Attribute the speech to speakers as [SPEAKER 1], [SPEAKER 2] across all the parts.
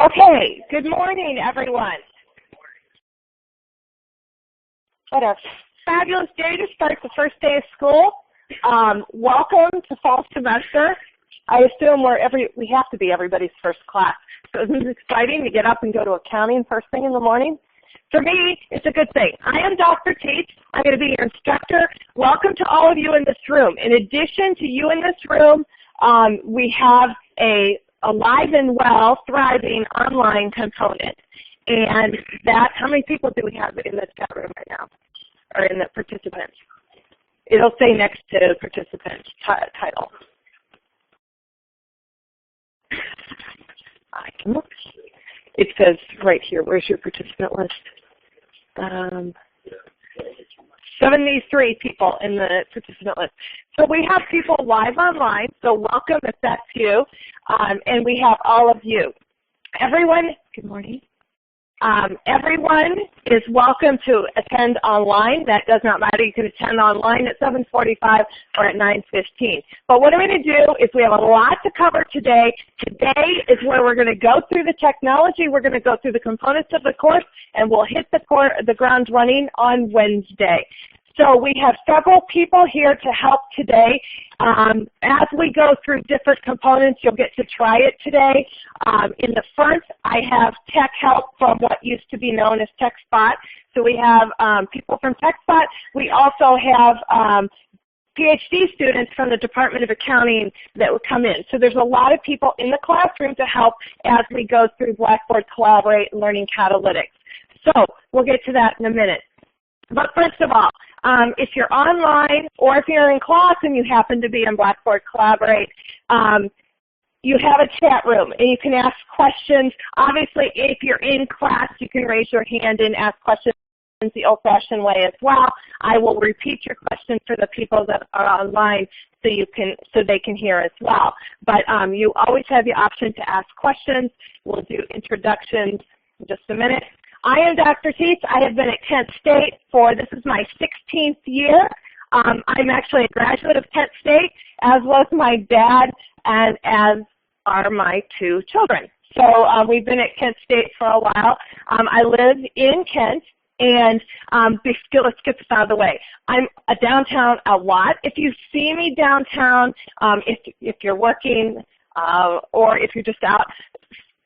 [SPEAKER 1] Okay, good morning, everyone. What a fabulous day to start the first day of school. Welcome to fall semester. I assume we have to be everybody's first class. So isn't it exciting to get up and go to accounting first thing in the morning? For me, it's a good thing. I am Dr. Tate. I'm going to be your instructor. Welcome to all of you in this room. In addition to you in this room, we have a alive and well, thriving online component. And how many people do we have in the chat room right now, or in the participants? It'll say next to participant title. I can look. It says right here, where's your participant list? 73 people in the participant list. So we have people live online, so welcome if that's you. And we have all of you. Everyone, good morning. Everyone is welcome to attend online. That does not matter. You can attend online at 7:45 or at 9:15. But what I'm going to do is we have a lot to cover today. Today is where we're going to go through the technology. We're going to go through the components of the course, and we'll hit the ground running on Wednesday. So we have several people here to help today. As we go through different components, you'll get to try it today. In the front, I have tech help from what used to be known as TechSpot. So we have people from TechSpot. We also have PhD students from the Department of Accounting that will come in. So there's a lot of people in the classroom to help as we go through Blackboard Collaborate and Learning Catalytics. So we'll get to that in a minute. But first of all, if you're online or if you're in class and you happen to be in Blackboard Collaborate, you have a chat room and you can ask questions. Obviously, if you're in class, you can raise your hand and ask questions the old-fashioned way as well. I will repeat your question for the people that are online so they can hear as well. But you always have the option to ask questions. We'll do introductions in just a minute. I am Dr. Teets. I have been at Kent State this is my 16th year. I'm actually a graduate of Kent State, as was my dad, and as are my two children. So we've been at Kent State for a while. I live in Kent, and let's get this out of the way. I'm downtown a lot. If you see me downtown, if you're working or if you're just out,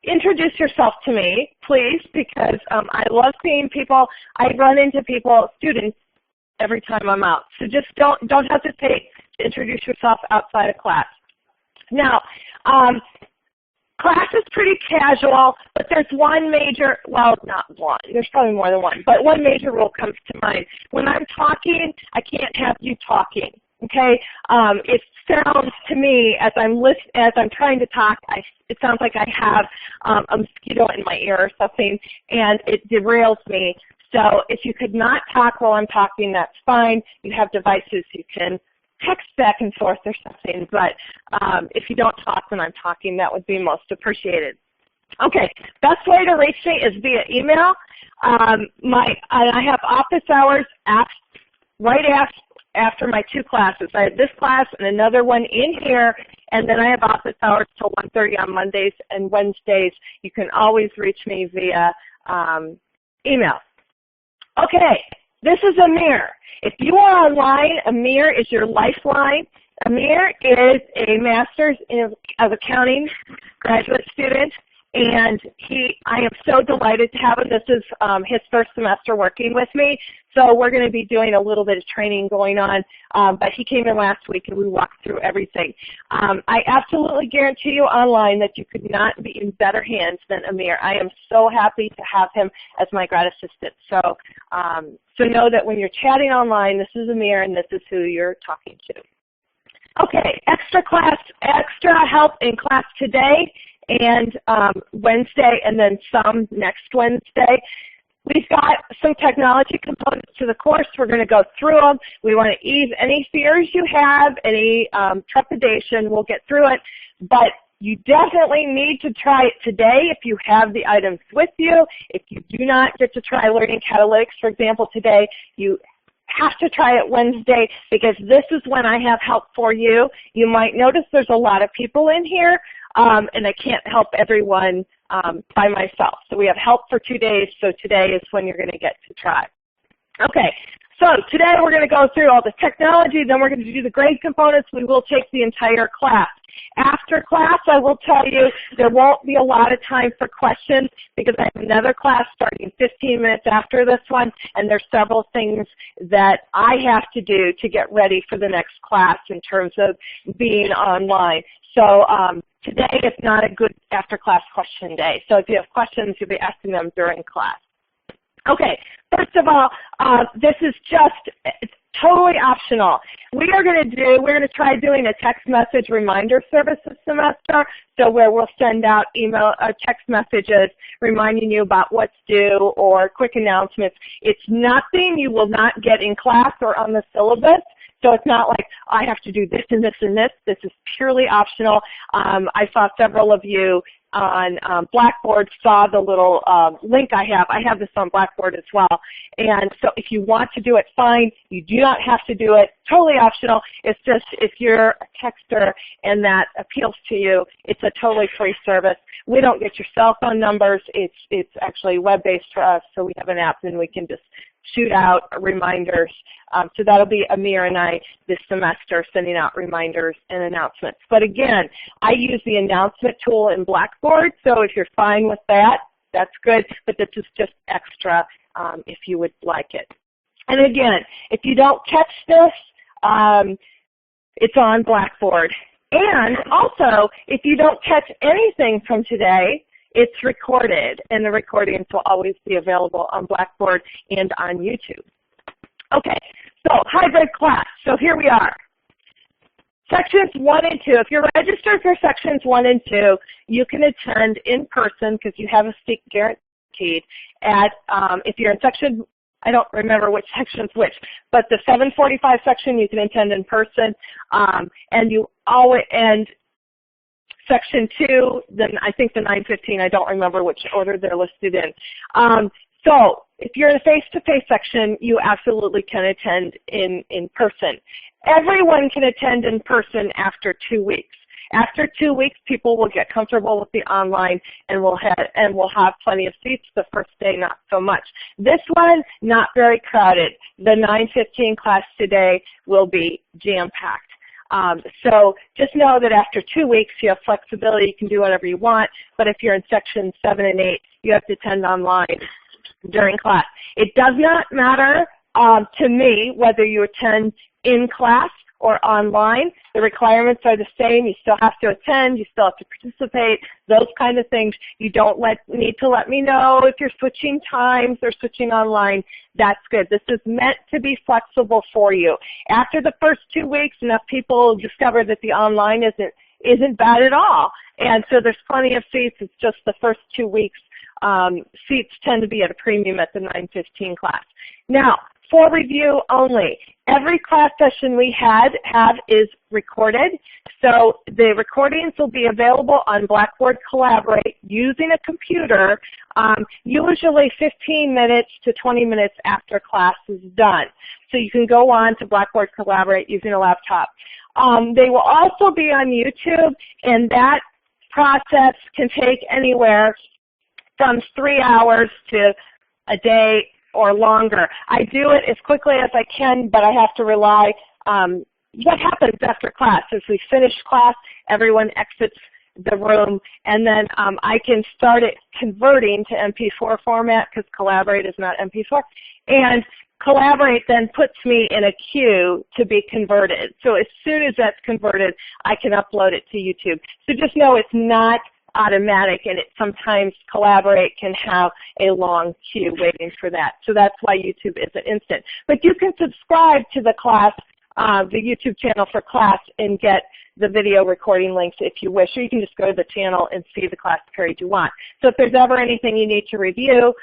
[SPEAKER 1] introduce yourself to me, please, because I love seeing people. I run into people, students, every time I'm out. So just don't hesitate to introduce yourself outside of class. Now, class is pretty casual, but there's one major, well, not one, there's probably more than one, but one major rule comes to mind. When I'm talking, I can't have you talking. Okay, it sounds to me as I'm trying to talk, it sounds like I have a mosquito in my ear or something, and it derails me. So if you could not talk while I'm talking, that's fine. You have devices you can text back and forth or something, but if you don't talk when I'm talking, that would be most appreciated. Okay, best way to reach me is via email. I have office hours right after my two classes. I have this class and another one in here, and then I have office hours till 1:30 on Mondays and Wednesdays. You can always reach me via email. Okay, this is Amir. If you are online, Amir is your lifeline. Amir is a master's of accounting graduate student, and I am so delighted to have him. This is his first semester working with me, so we're going to be doing a little bit of training going on, but he came in last week and we walked through everything. I absolutely guarantee you online that you could not be in better hands than Amir. I am so happy to have him as my grad assistant. So, so know that when you're chatting online, this is Amir and this is who you're talking to. Okay, extra help in class today and Wednesday, and then some next Wednesday. We've got some technology components to the course. We're going to go through them. We want to ease any fears you have, any trepidation. We'll get through it. But you definitely need to try it today if you have the items with you. If you do not get to try Learning Catalytics, for example, today, you have to try it Wednesday because this is when I have help for you. You might notice there's a lot of people in here, and I can't help everyone by myself. So we have help for 2 days, so today is when you're going to get to try. Okay, so today we're going to go through all the technology, then we're going to do the grade components. We will take the entire class. After class, I will tell you there won't be a lot of time for questions because I have another class starting 15 minutes after this one, and there's several things that I have to do to get ready for the next class in terms of being online. So today is not a good after-class question day. So if you have questions, you'll be asking them during class. Okay, first of all, this is just totally optional. We're going to try doing a text message reminder service this semester, so where we'll send out text messages reminding you about what's due or quick announcements. It's nothing you will not get in class or on the syllabus. So it's not like I have to do this and this and this. This is purely optional. I saw several of you on Blackboard saw the little link I have. I have this on Blackboard as well. And so if you want to do it, fine. You do not have to do it. Totally optional. It's just if you're a texter and that appeals to you, it's a totally free service. We don't get your cell phone numbers. It's actually web-based for us, so we have an app and we can just shoot out reminders. So that'll be Amir and I this semester sending out reminders and announcements. But again, I use the announcement tool in Blackboard, so if you're fine with that, that's good, but this is just extra if you would like it. And again, if you don't catch this, it's on Blackboard. And also, if you don't catch anything from today, it's recorded, and the recordings will always be available on Blackboard and on YouTube. Okay, so hybrid class. So here we are. Sections 1 and 2. If you're registered for sections 1 and 2, you can attend in person because you have a seat guaranteed. If you're in section, I don't remember which section's which, but the 745 section you can attend in person, and Section 2, then I think the 915, I don't remember which order they're listed in. So if you're in a face-to-face section, you absolutely can attend in person. Everyone can attend in person after 2 weeks. After 2 weeks, people will get comfortable with the online and we'll have plenty of seats. The first day, not so much. This one, not very crowded. The 915 class today will be jam-packed. So just know that after 2 weeks, you have flexibility. You can do whatever you want. But if you're in sections 7 and 8, you have to attend online during class. It does not matter to me whether you attend in class or online. The requirements are the same. You still have to attend. You still have to participate, those kind of things. You don't need to let me know if you're switching times or switching online. That's good. This is meant to be flexible for you. After the first 2 weeks, enough people discover that the online isn't bad at all. And so there's plenty of seats. It's just the first 2 weeks. Seats tend to be at a premium at the 915 class. Now, for review only, every class session we have is recorded. So the recordings will be available on Blackboard Collaborate using a computer, usually 15 minutes to 20 minutes after class is done. So you can go on to Blackboard Collaborate using a laptop. They will also be on YouTube, and that process can take anywhere from 3 hours to a day or longer. I do it as quickly as I can, but I have to rely what happens after class is we finish class, everyone exits the room, and then I can start it converting to MP4 format because Collaborate is not MP4, and Collaborate then puts me in a queue to be converted. So as soon as that's converted, I can upload it to YouTube. So just know it's not automatic, and sometimes Collaborate can have a long queue waiting for that. So that's why YouTube isn't instant. But you can subscribe to the class, the YouTube channel for class, and get the video recording links if you wish, or you can just go to the channel and see the class period you want. So if there's ever anything you need to review,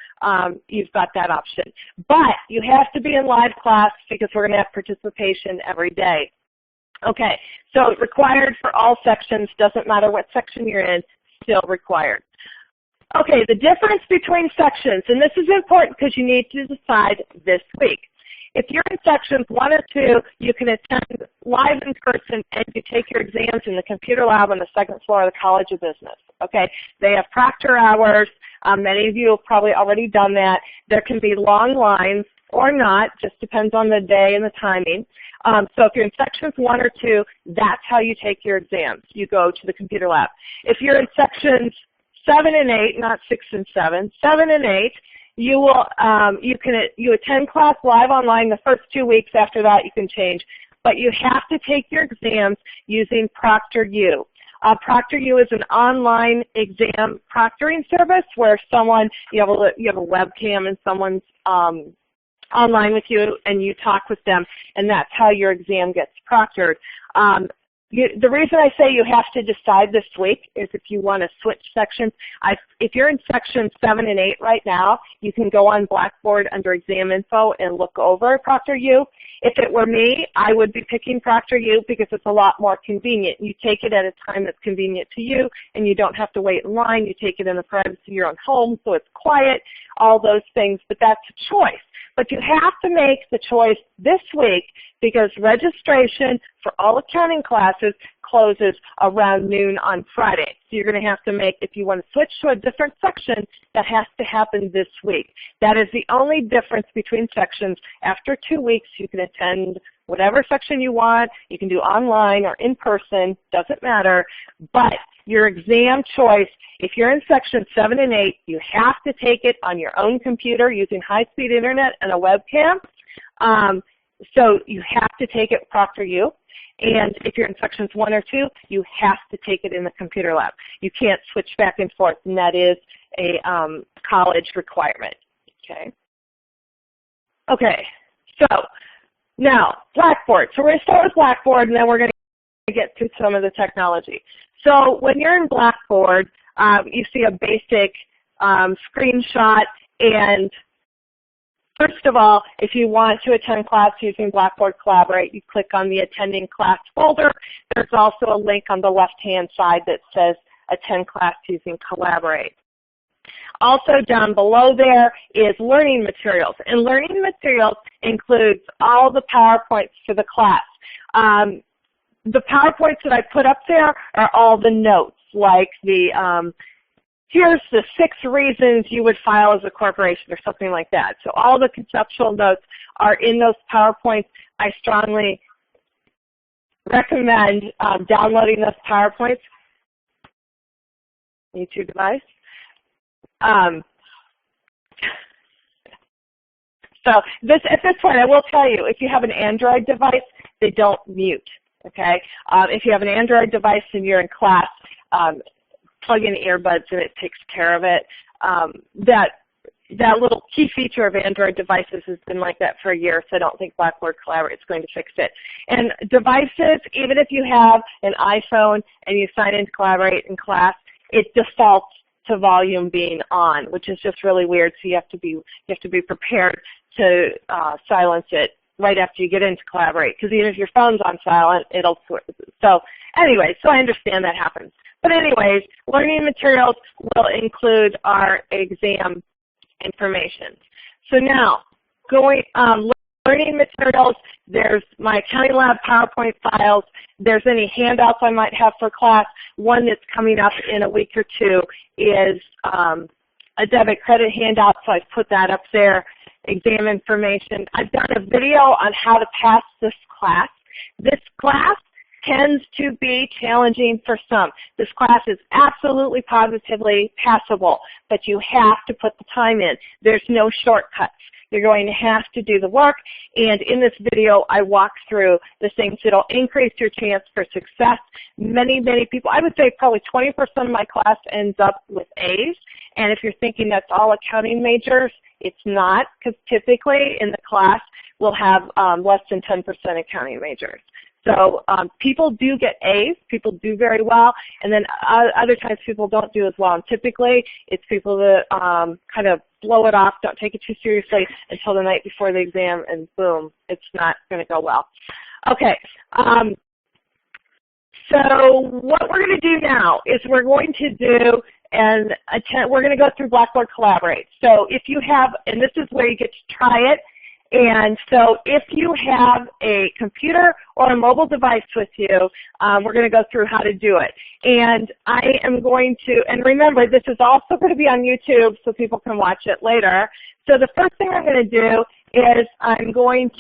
[SPEAKER 1] you've got that option. But you have to be in live class because we're going to have participation every day. Okay, so required for all sections, doesn't matter what section you're in, still required. Okay, the difference between sections, and this is important because you need to decide this week. If you're in sections 1 or 2, you can attend live in person and you take your exams in the computer lab on the 2nd floor of the College of Business. Okay, they have proctor hours. Many of you have probably already done that. There can be long lines or not, just depends on the day and the timing. So if you're in sections 1 or 2, that's how you take your exams. You go to the computer lab. If you're in sections 7 and 8, not 6 and 7, 7 and 8, you will you attend class live online the first 2 weeks. After that, you can change, but you have to take your exams using ProctorU. ProctorU is an online exam proctoring service where you have a webcam and someone's online with you and you talk with them, and that's how your exam gets proctored. The reason I say you have to decide this week is if you want to switch sections. If you're in section 7 and 8 right now, you can go on Blackboard under Exam Info and look over ProctorU. If it were me, I would be picking ProctorU because it's a lot more convenient. You take it at a time that's convenient to you, and you don't have to wait in line. You take it in the privacy of your own home, so it's quiet, all those things, but that's a choice. But you have to make the choice this week because registration for all accounting classes closes around noon on Friday. So you're going to have to make, if you want to switch to a different section, that has to happen this week. That is the only difference between sections. After 2 weeks, you can attend whatever section you want. You can do online or in person, doesn't matter. But your exam choice, if you're in section 7 and 8, you have to take it on your own computer using high-speed internet and a webcam. So you have to take it with ProctorU. And if you're in sections 1 or 2, you have to take it in the computer lab. You can't switch back and forth, and that is a college requirement. Okay, so now Blackboard. So we're going to start with Blackboard, and then we're going to get to some of the technology. So when you're in Blackboard, you see a basic screenshot, and first of all, if you want to attend class using Blackboard Collaborate, you click on the Attending Class folder. There's also a link on the left-hand side that says Attend Class using Collaborate. Also down below there is Learning Materials, and Learning Materials includes all the PowerPoints for the class. The PowerPoints that I put up there are all the notes, like here's the 6 reasons you would file as a corporation or something like that. So all the conceptual notes are in those PowerPoints. I strongly recommend downloading those PowerPoints. YouTube device. So at this point, I will tell you, if you have an Android device, they don't mute. Okay. If you have an Android device and you're in class, plug in earbuds and it takes care of it. That little key feature of Android devices has been like that for a year, so I don't think Blackboard Collaborate is going to fix it. And devices, even if you have an iPhone and you sign into Collaborate in class, it defaults to volume being on, which is just really weird. So you have to be prepared to silence it right after you get into Collaborate, because even if your phone's on silent, it'll switch. So anyway, so I understand that happens. But anyways, Learning Materials will include our exam information. So now, Learning Materials, there's my Accounting Lab PowerPoint files. There's any handouts I might have for class. One that's coming up in a week or 2 is a debit credit handout, so I've put that up there. Exam information. I've done a video on how to pass this class. This class tends to be challenging for some. This class is absolutely positively passable, but you have to put the time in. There's no shortcuts. You're going to have to do the work, and in this video I walk through the things that will increase your chance for success. Many people, I would say probably 20% of my class ends up with A's, and if you're thinking that's all accounting majors, it's not, because typically in the class we'll have less than 10% accounting majors. So people do get A's, people do very well, and then other times people don't do as well. And typically it's people that kind of blow it off, don't take it too seriously until the night before the exam, and boom, it's not going to go well. Okay, so what we're going to do now is we're going to do we're going to go through Blackboard Collaborate. So if you have, and this is where you get to try it, And so if you have a computer or a mobile device with you, we're going to go through how to do it. And I am going to, and remember, this is also going to be on YouTube so people can watch it later. So the first thing I'm going to do is I'm going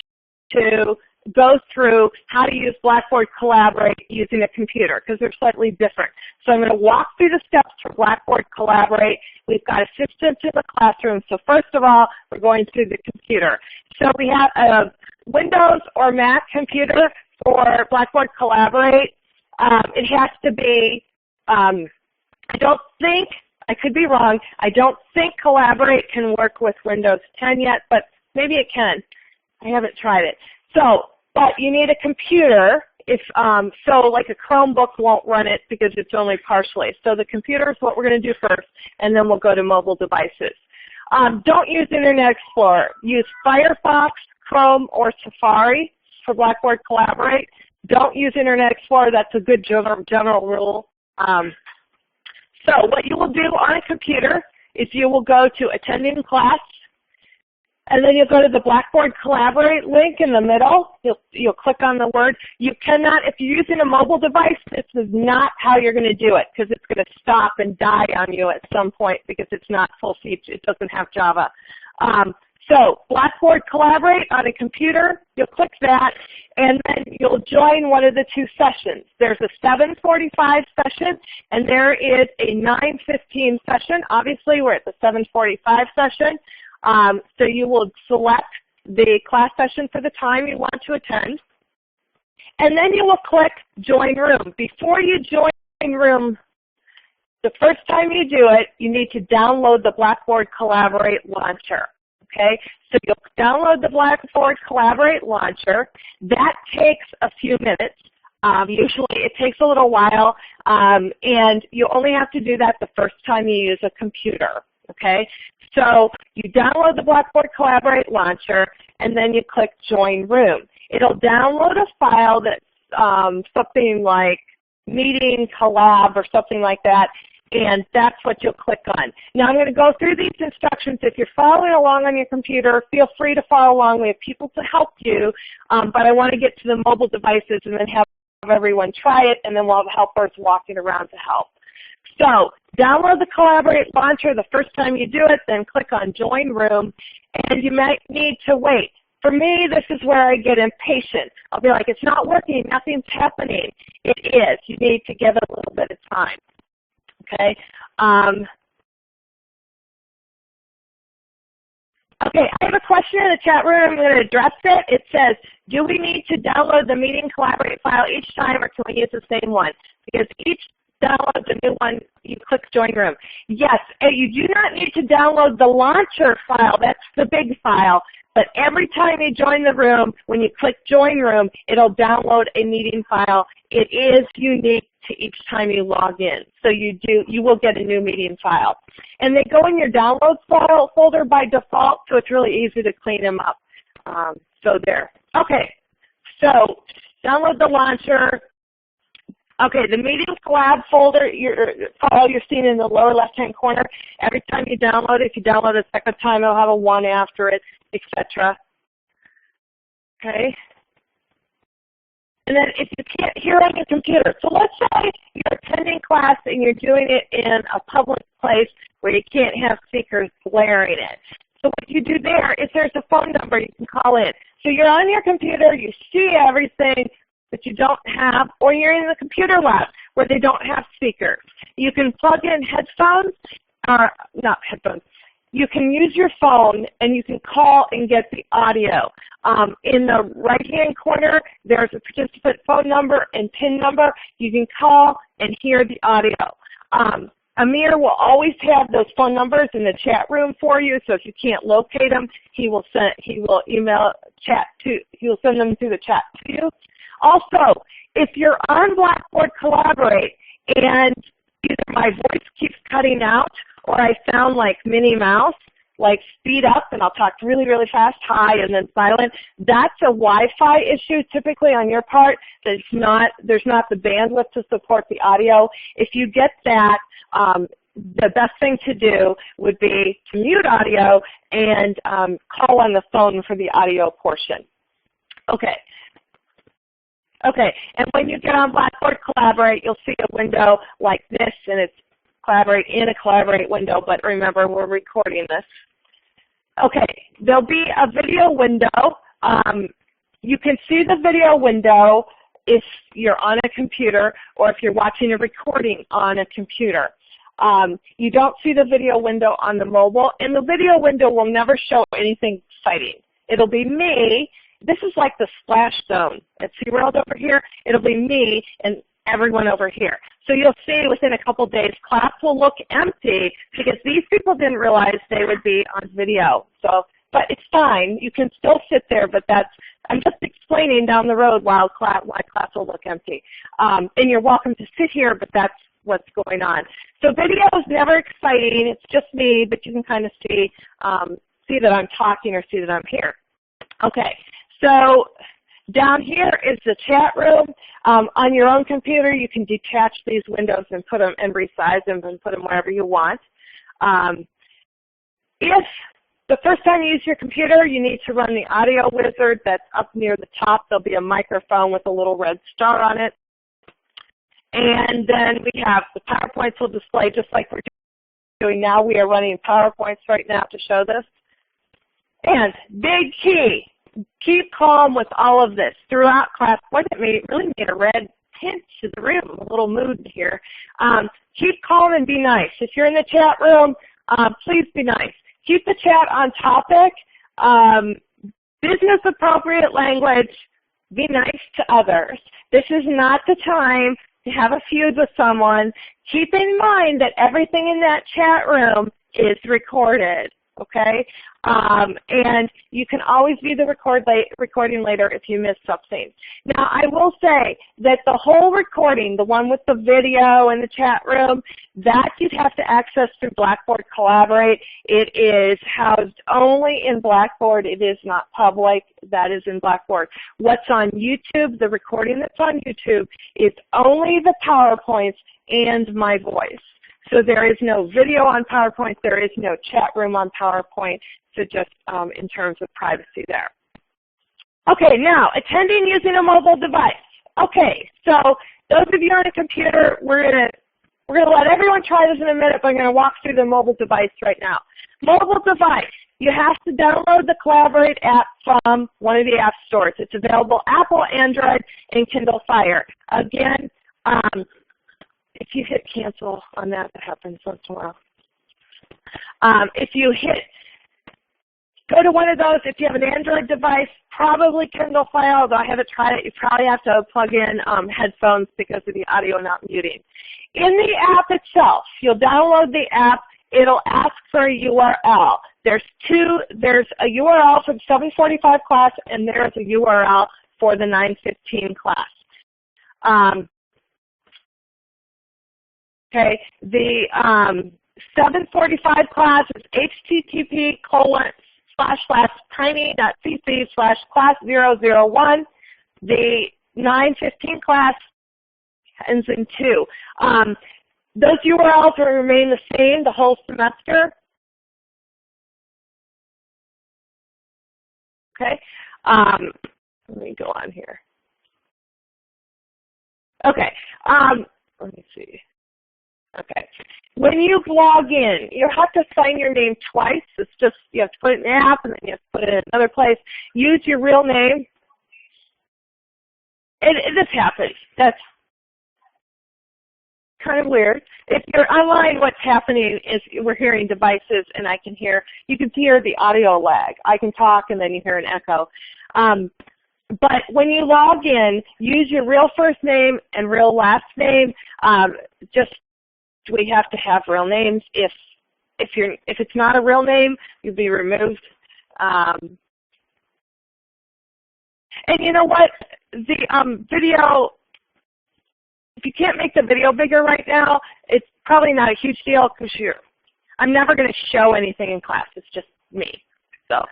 [SPEAKER 1] to go through how to use Blackboard Collaborate using a computer, because they're slightly different. So I'm going to walk through the steps for Blackboard Collaborate. We've got assistants in the classroom. So first of all, we're going to the computer. So we have a Windows or Mac computer for Blackboard Collaborate. It has to be, I don't think, I could be wrong, I don't think Collaborate can work with Windows 10 yet, but maybe it can. I haven't tried it. So, but you need a computer. If so, like a Chromebook won't run it because it's only partially. So the computer is what we're going to do first, and then we'll go to mobile devices. Don't use Internet Explorer. Use Firefox, Chrome, or Safari for Blackboard Collaborate. Don't use Internet Explorer. That's a good general rule. So what you will do on a computer is you will go to Attending Class, and then you'll go to the Blackboard Collaborate link in the middle. You'll click on the word. You cannot, if you're using a mobile device, this is not how you're going to do it, because it's going to stop and die on you at some point because it's not full feature. It doesn't have Java. So Blackboard Collaborate on a computer, you'll click that, and then you'll join one of the two sessions. There's a 7:45 session, and there is a 9:15 session. Obviously, we're at the 7:45 session. So you will select the class session for the time you want to attend, and then you will click Join Room. Before you join Room, the first time you do it, you need to download the Blackboard Collaborate launcher. Okay, so you'll download the Blackboard Collaborate launcher. That takes a few minutes. Usually it takes a little while, and you only have to do that the first time you use a computer. Okay, so you download the Blackboard Collaborate launcher, and then you click Join Room. It'll download a file that's something like Meeting Collab or something like that, and that's what you'll click on. Now I'm going to go through these instructions. If you're following along on your computer, feel free to follow along. We have people to help you, but I want to get to the mobile devices and then have everyone try it, and then we'll have helpers walking around to help. So download the Collaborate launcher the first time you do it, then click on Join Room, and you might need to wait. For me, this is where I get impatient. I'll be like, it's not working, nothing's happening. It is. You need to give it a little bit of time. Okay. Okay, I have a question in the chat room. I'm going to address it. It says, do we need to download the Meeting Collaborate file each time, or can we use the same one? Because each download the new one, you click Join Room. Yes, you do not need to download the launcher file. That's the big file. But every time you join the room, when you click Join Room, it'll download a meeting file. It is unique to each time you log in. So you will get a new meeting file. And they go in your downloads file folder by default, so it's really easy to clean them up. So there. Okay, so download the launcher. Okay, the Meeting Collab folder, file you're seeing in the lower left-hand corner, every time you download it, if you download it a second time, it'll have a 1 after it, etc. Okay. And then if you can't hear on your computer, so let's say you're attending class and you're doing it in a public place where you can't have speakers blaring it. So what you do there is there's a phone number you can call in. So you're on your computer, you see everything, but you don't have, or you're in the computer lab where they don't have speakers. You can plug in headphones, not headphones. You can use your phone and you can call and get the audio. In the right-hand corner, there's a participant phone number and PIN number. You can call and hear the audio. Amir will always have those phone numbers in the chat room for you, so if you can't locate them, he will send them through the chat to you. Also, if you're on Blackboard Collaborate and either my voice keeps cutting out or I sound like Minnie Mouse, like speed up and I'll talk really, really fast, high, and then silent, that's a Wi-Fi issue typically on your part. There's not the bandwidth to support the audio. If you get that, the best thing to do would be to mute audio and call on the phone for the audio portion. Okay. Okay, and when you get on Blackboard Collaborate, you'll see a window like this, and it's Collaborate in a Collaborate window, but remember, we're recording this. Okay, there'll be a video window. You can see the video window if you're on a computer or if you're watching a recording on a computer. You don't see the video window on the mobile, and the video window will never show anything exciting. It'll be me. This is like the splash zone at SeaWorld over here. It'll be me and everyone over here. So you'll see within a couple days, class will look empty because these people didn't realize they would be on video. So, but it's fine. You can still sit there, but I'm just explaining down the road why class will look empty. And you're welcome to sit here, but that's what's going on. So video is never exciting. It's just me, but you can kind of see that I'm talking or see that I'm here. Okay. So down here is the chat room. On your own computer, you can detach these windows and put them and resize them and put them wherever you want. If the first time you use your computer, you need to run the audio wizard that's up near the top. There'll be a microphone with a little red star on it. And then we have the PowerPoints will display just like we're doing now. We are running PowerPoints right now to show this. And big key. Keep calm with all of this throughout class. Boy, that really made a red tint to the room, a little mood here. Keep calm and be nice. If you're in the chat room, please be nice. Keep the chat on topic. Business appropriate language. Be nice to others. This is not the time to have a feud with someone. Keep in mind that everything in that chat room is recorded. Okay, and you can always view the recording later if you miss something. Now, I will say that the whole recording, the one with the video and the chat room, that you'd have to access through Blackboard Collaborate. It is housed only in Blackboard. It is not public. That is in Blackboard. What's on YouTube, the recording that's on YouTube, is only the PowerPoints and my voice. So there is no video on PowerPoint. There is no chat room on PowerPoint. So just in terms of privacy there. Okay, now attending using a mobile device. Okay, so those of you on a computer, we're gonna let everyone try this in a minute, but I'm gonna walk through the mobile device right now. Mobile device. You have to download the Collaborate app from one of the app stores. It's available Apple, Android, and Kindle Fire. Again. If you hit cancel on that, that happens once in a while. If you go to one of those, if you have an Android device, probably Kindle Fire, although I haven't tried it, you probably have to plug in headphones because of the audio not muting. In the app itself, you'll download the app, it'll ask for a URL. There's a URL for the 745 class, and there's a URL for the 915 class. Okay, the 745 class is http://tiny.cc/class001. The 915 class ends in 2. Those URLs will remain the same the whole semester. Okay, let me go on here. Okay, let me see. Okay. When you log in, you have to sign your name twice. It's just, you have to put it in the app and then you have to put it in another place. Use your real name. This happens. That's kind of weird. If you're online, what's happening is we're hearing devices and you can hear the audio lag. I can talk and then you hear an echo. But when you log in, use your real first name and real last name. We have to have real names. If it's not a real name, you'll be removed. And you know what? The video, if you can't make the video bigger right now, it's probably not a huge deal because I'm never going to show anything in class. It's just me. So.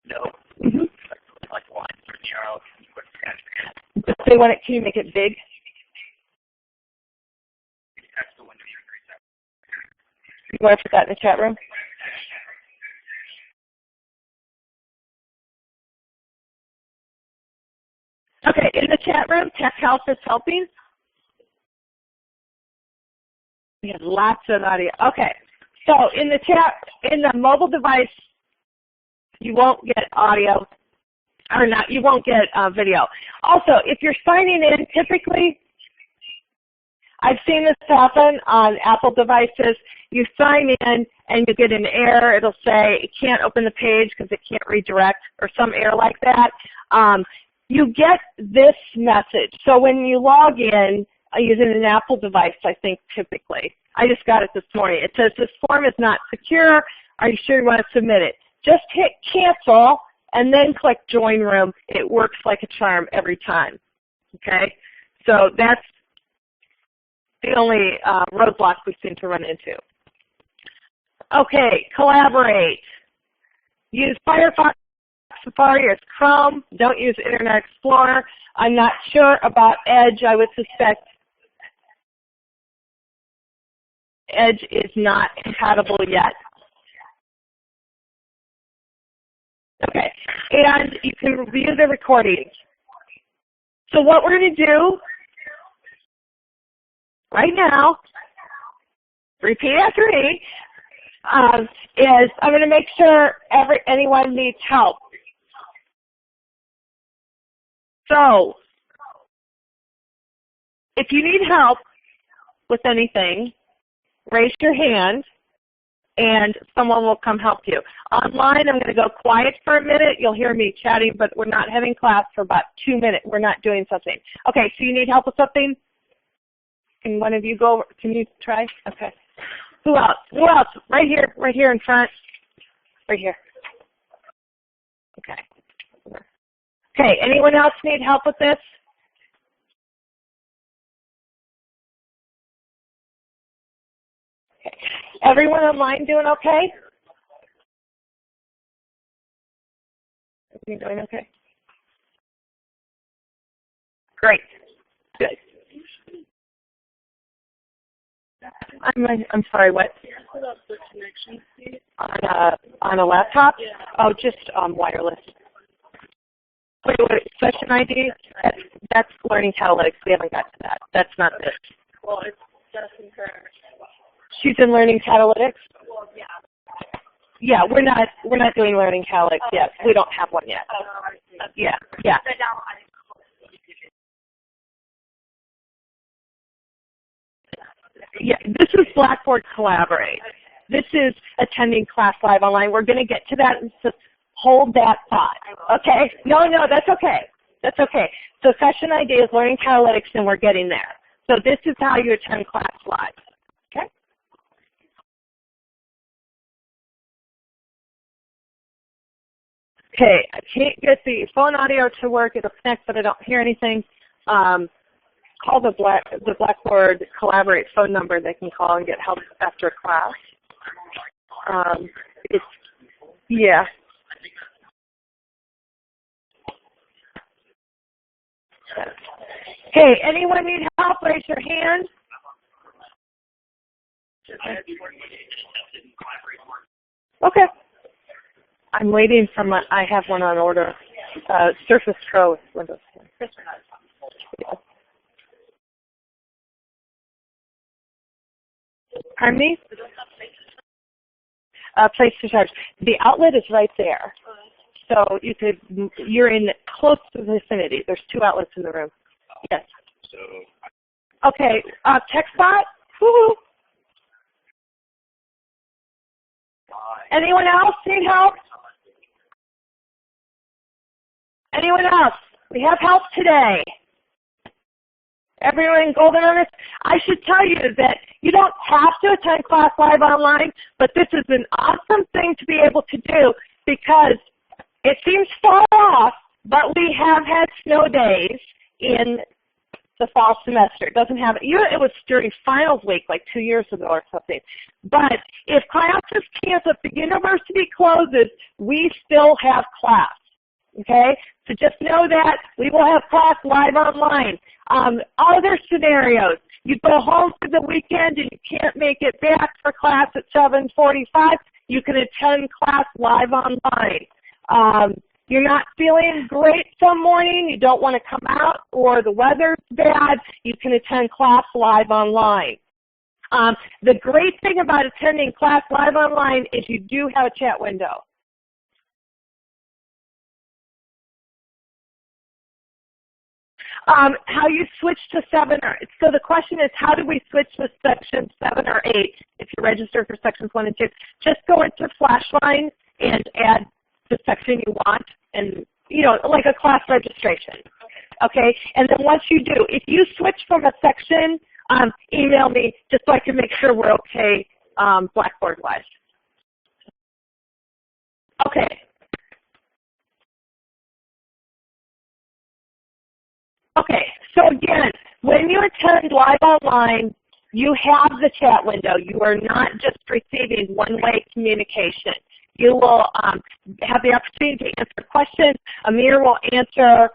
[SPEAKER 1] No. Mm-hmm. Like lines or arrows. Can you make it big? You want to put that in the chat room? Okay, in the chat room, Tech Health is helping. We have lots of audio. Okay, so in the chat, in the mobile device, you won't get audio, or not, you won't get video. Also, if you're signing in, typically, I've seen this happen on Apple devices. You sign in and you get an error. It'll say it can't open the page because it can't redirect, or some error like that. You get this message. So when you log in using an Apple device, I think typically, I just got it this morning. It says this form is not secure. Are you sure you want to submit it? Just hit cancel and then click join room. It works like a charm every time. Okay? So that's the only roadblock we seem to run into. Okay, collaborate. Use Firefox, Safari, or Chrome. Don't use Internet Explorer. I'm not sure about Edge. I would suspect Edge is not compatible yet. Okay, and you can review the recordings. So what we're going to do right now, repeat after me, is I'm going to make sure anyone needs help. So, if you need help with anything, raise your hand and someone will come help you. Online, I'm going to go quiet for a minute. You'll hear me chatting, but we're not having class for about 2 minutes. We're not doing something. Okay, so you need help with something? Can one of you go? Can you try? Okay. Who else? Who else? Right here in front. Right here. Okay. Okay, anyone else need help with this? Okay. Everyone online doing okay? Everything doing okay? Great. Good. I'm sorry, what? On a laptop? Yeah. Oh, just wireless. Wait, session ID? That's Learning Catalytics. We haven't got to that. That's not this. Well, it's just in her. She's in Learning Catalytics? Well, yeah. Yeah, we're not doing Learning Catalytics yet. We don't have one yet. Yeah, yeah. Yeah, this is Blackboard Collaborate. This is attending class live online. We're going to get to that, and so hold that thought. Okay? No, that's okay. That's okay. So session ID is Learning Catalytics, and we're getting there. So this is how you attend class live. Okay? Okay, I can't get the phone audio to work. It'll connect, but I don't hear anything. Call the Blackboard Collaborate phone number. They can call and get help after class. Yeah. Okay, anyone need help? Raise your hand. Okay. I'm waiting for I have one on order. Surface Pro with Windows 10. Yeah. Pardon me? Place to charge. The outlet is right there. So you're in close to the vicinity. There's 2 outlets in the room. Yes. Okay, TechSpot? Woo-hoo. Anyone else need help? Anyone else? We have help today. Everyone golden on this? I should tell you that you don't have to attend class live online, but this is an awesome thing to be able to do because it seems far off, but we have had snow days in the fall semester. It doesn't have, it was during finals week like 2 years ago or something. But if classes cancel, if the university closes, we still have class. Okay? So just know that we will have class live online. Other scenarios, you go home for the weekend and you can't make it back for class at 7:45, you can attend class live online. You're not feeling great some morning, you don't want to come out, or the weather's bad, you can attend class live online. The great thing about attending class live online is you do have a chat window. How you switch to 7 or, so the question is, how do we switch to section 7 or 8 if you're registered for sections 1 and 2? Just go into Flashline and add the section you want, and like a class registration. Okay, and then once you do, if you switch from a section, email me just so I can make sure we're okay Blackboard-wise. Okay. Okay, so again, when you attend live online, you have the chat window. You are not just receiving one-way communication. You will have the opportunity to answer questions. Amir will answer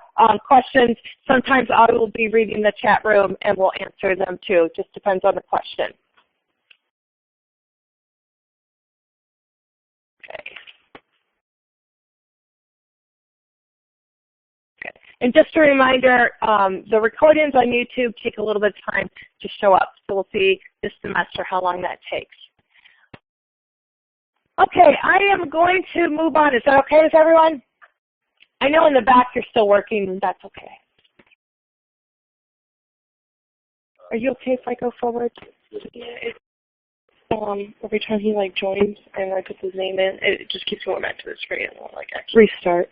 [SPEAKER 1] questions. Sometimes I will be reading the chat room and will answer them too. Just depends on the question. Okay. And just a reminder, the recordings on YouTube take a little bit of time to show up. So we'll see this semester how long that takes. Okay, I am going to move on. Is that okay with everyone? I know in the back you're still working. That's okay. Are you okay if I go forward? Yeah, every time he joins and I put his name in, it just keeps going back to the screen. And I'm actually restart.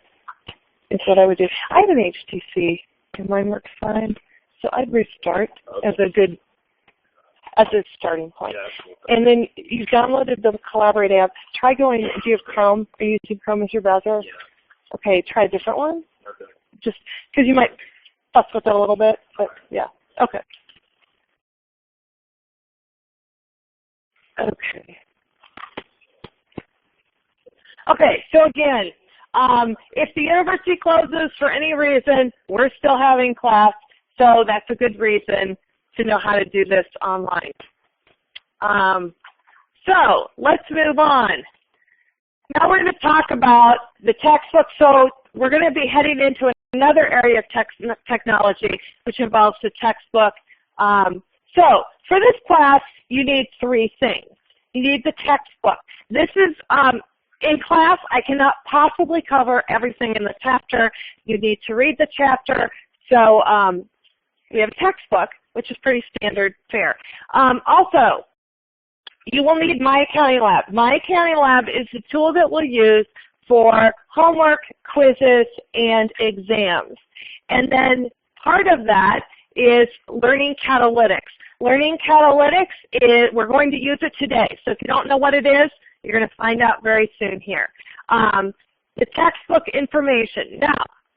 [SPEAKER 1] Is what I would do. I have an HTC and mine works fine, so I'd restart as a starting point. And then you've downloaded the Collaborate app. Try going. Do you have Chrome? Are you using Chrome as your browser? Yeah. Okay, try a different one. Okay. Just because you might fuss with it a little bit, but yeah. Okay. Okay. Okay. So again. If the university closes for any reason, we're still having class, so that's a good reason to know how to do this online. So let's move on. Now we're going to talk about the textbook. So we're going to be heading into another area of technology, which involves the textbook. So for this class, you need 3 things. You need the textbook. This is in class, I cannot possibly cover everything in the chapter. You need to read the chapter. So we have a textbook, which is pretty standard fare. Also, you will need My Accounting Lab. My Accounting Lab is the tool that we'll use for homework, quizzes, and exams. And then part of that is Learning Catalytics. Learning Catalytics is, we're going to use it today. So if you don't know what it is, you're going to find out very soon here. The textbook information. Now,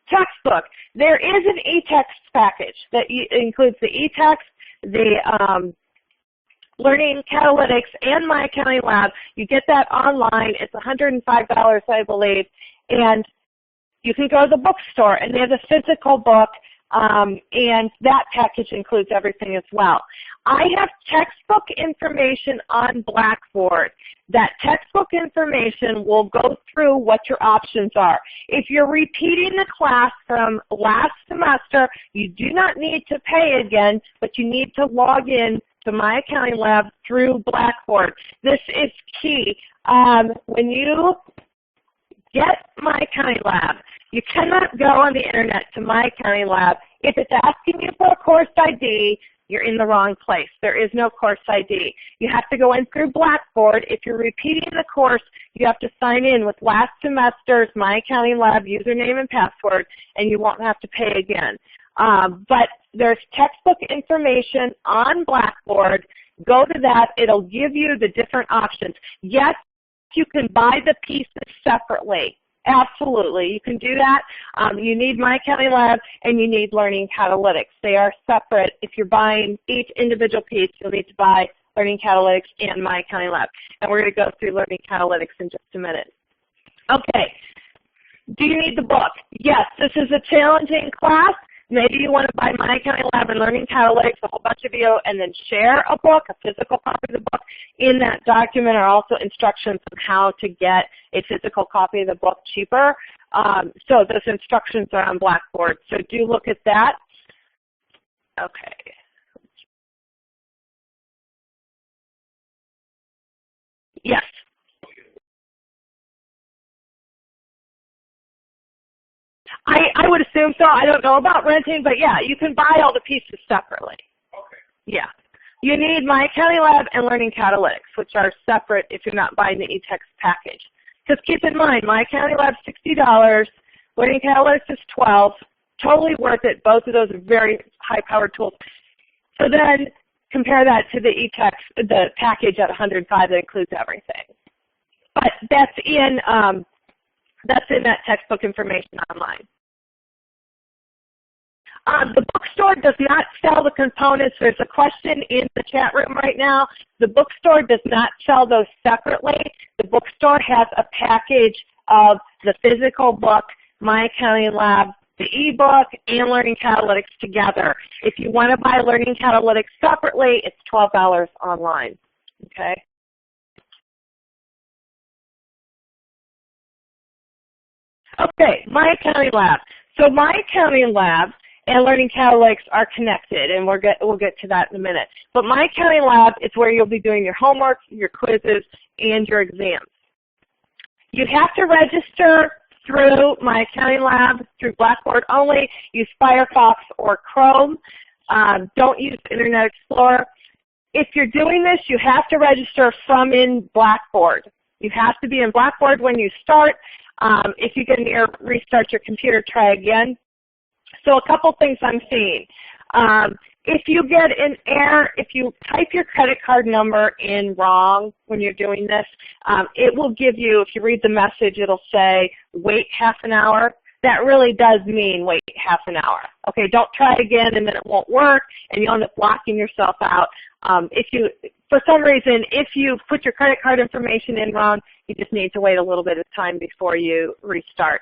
[SPEAKER 1] textbook. There is an e-text package that includes the e-text, the Learning Catalytics, and My Accounting Lab. You get that online. It's $105, I believe. And you can go to the bookstore, and they have a physical book, and that package includes everything as well. I have textbook information on Blackboard. That textbook information will go through what your options are. If you're repeating the class from last semester, you do not need to pay again, but you need to log in to My Accounting Lab through Blackboard. This is key. When you get My Accounting Lab, you cannot go on the internet to My Accounting Lab. If it's asking you for a course ID, you're in the wrong place. There is no course ID. You have to go in through Blackboard. If you're repeating the course, you have to sign in with last semester's My Accounting Lab username and password, and you won't have to pay again. But there's textbook information on Blackboard. Go to that. It'll give you the different options. Yes, you can buy the pieces separately. Absolutely, you can do that. You need My Accounting Lab and you need Learning Catalytics. They are separate. If you're buying each individual piece, you'll need to buy Learning Catalytics and My Accounting Lab. And we're going to go through Learning Catalytics in just a minute. Okay, do you need the book? Yes, this is a challenging class. Maybe you want to buy My Accounting Lab and Learning Catalytics, a whole bunch of you, and then share a book, a physical copy of the book. In that document are also instructions on how to get a physical copy of the book cheaper. So those instructions are on Blackboard. So do look at that. Okay. Yes. I would assume so. I don't know about renting, but yeah, you can buy all the pieces separately. Okay. Yeah. You need My Accounting Lab and Learning Catalytics, which are separate if you're not buying the eText package. Because keep in mind, My Accounting Lab is $60, Learning Catalytics is $12. Totally worth it. Both of those are very high-powered tools. So then compare that to the eText, the package at $105 that includes everything. But that's in that textbook information online. The bookstore does not sell the components. There's a question in the chat room right now. The bookstore does not sell those separately. The bookstore has a package of the physical book, My Accounting Lab, the ebook, and Learning Catalytics together. If you want to buy Learning Catalytics separately, it's $12 online. Okay. Okay, My Accounting Lab. So My Accounting Lab and Learning Catalytics are connected, and we'll get to that in a minute. But My Accounting Lab is where you'll be doing your homework, your quizzes, and your exams. You have to register through My Accounting Lab, through Blackboard only. Use Firefox or Chrome. Don't use Internet Explorer. If you're doing this, you have to register from in Blackboard. You have to be in Blackboard when you start. If you get an error, restart your computer, try again. So a couple things I'm seeing. If you get an error, if you type your credit card number in wrong when you're doing this, it will give you, if you read the message, it'll say wait half an hour. That really does mean wait half an hour. Okay, don't try again and then it won't work and you'll end up locking yourself out. For some reason, if you put your credit card information in wrong, you just need to wait a little bit of time before you restart.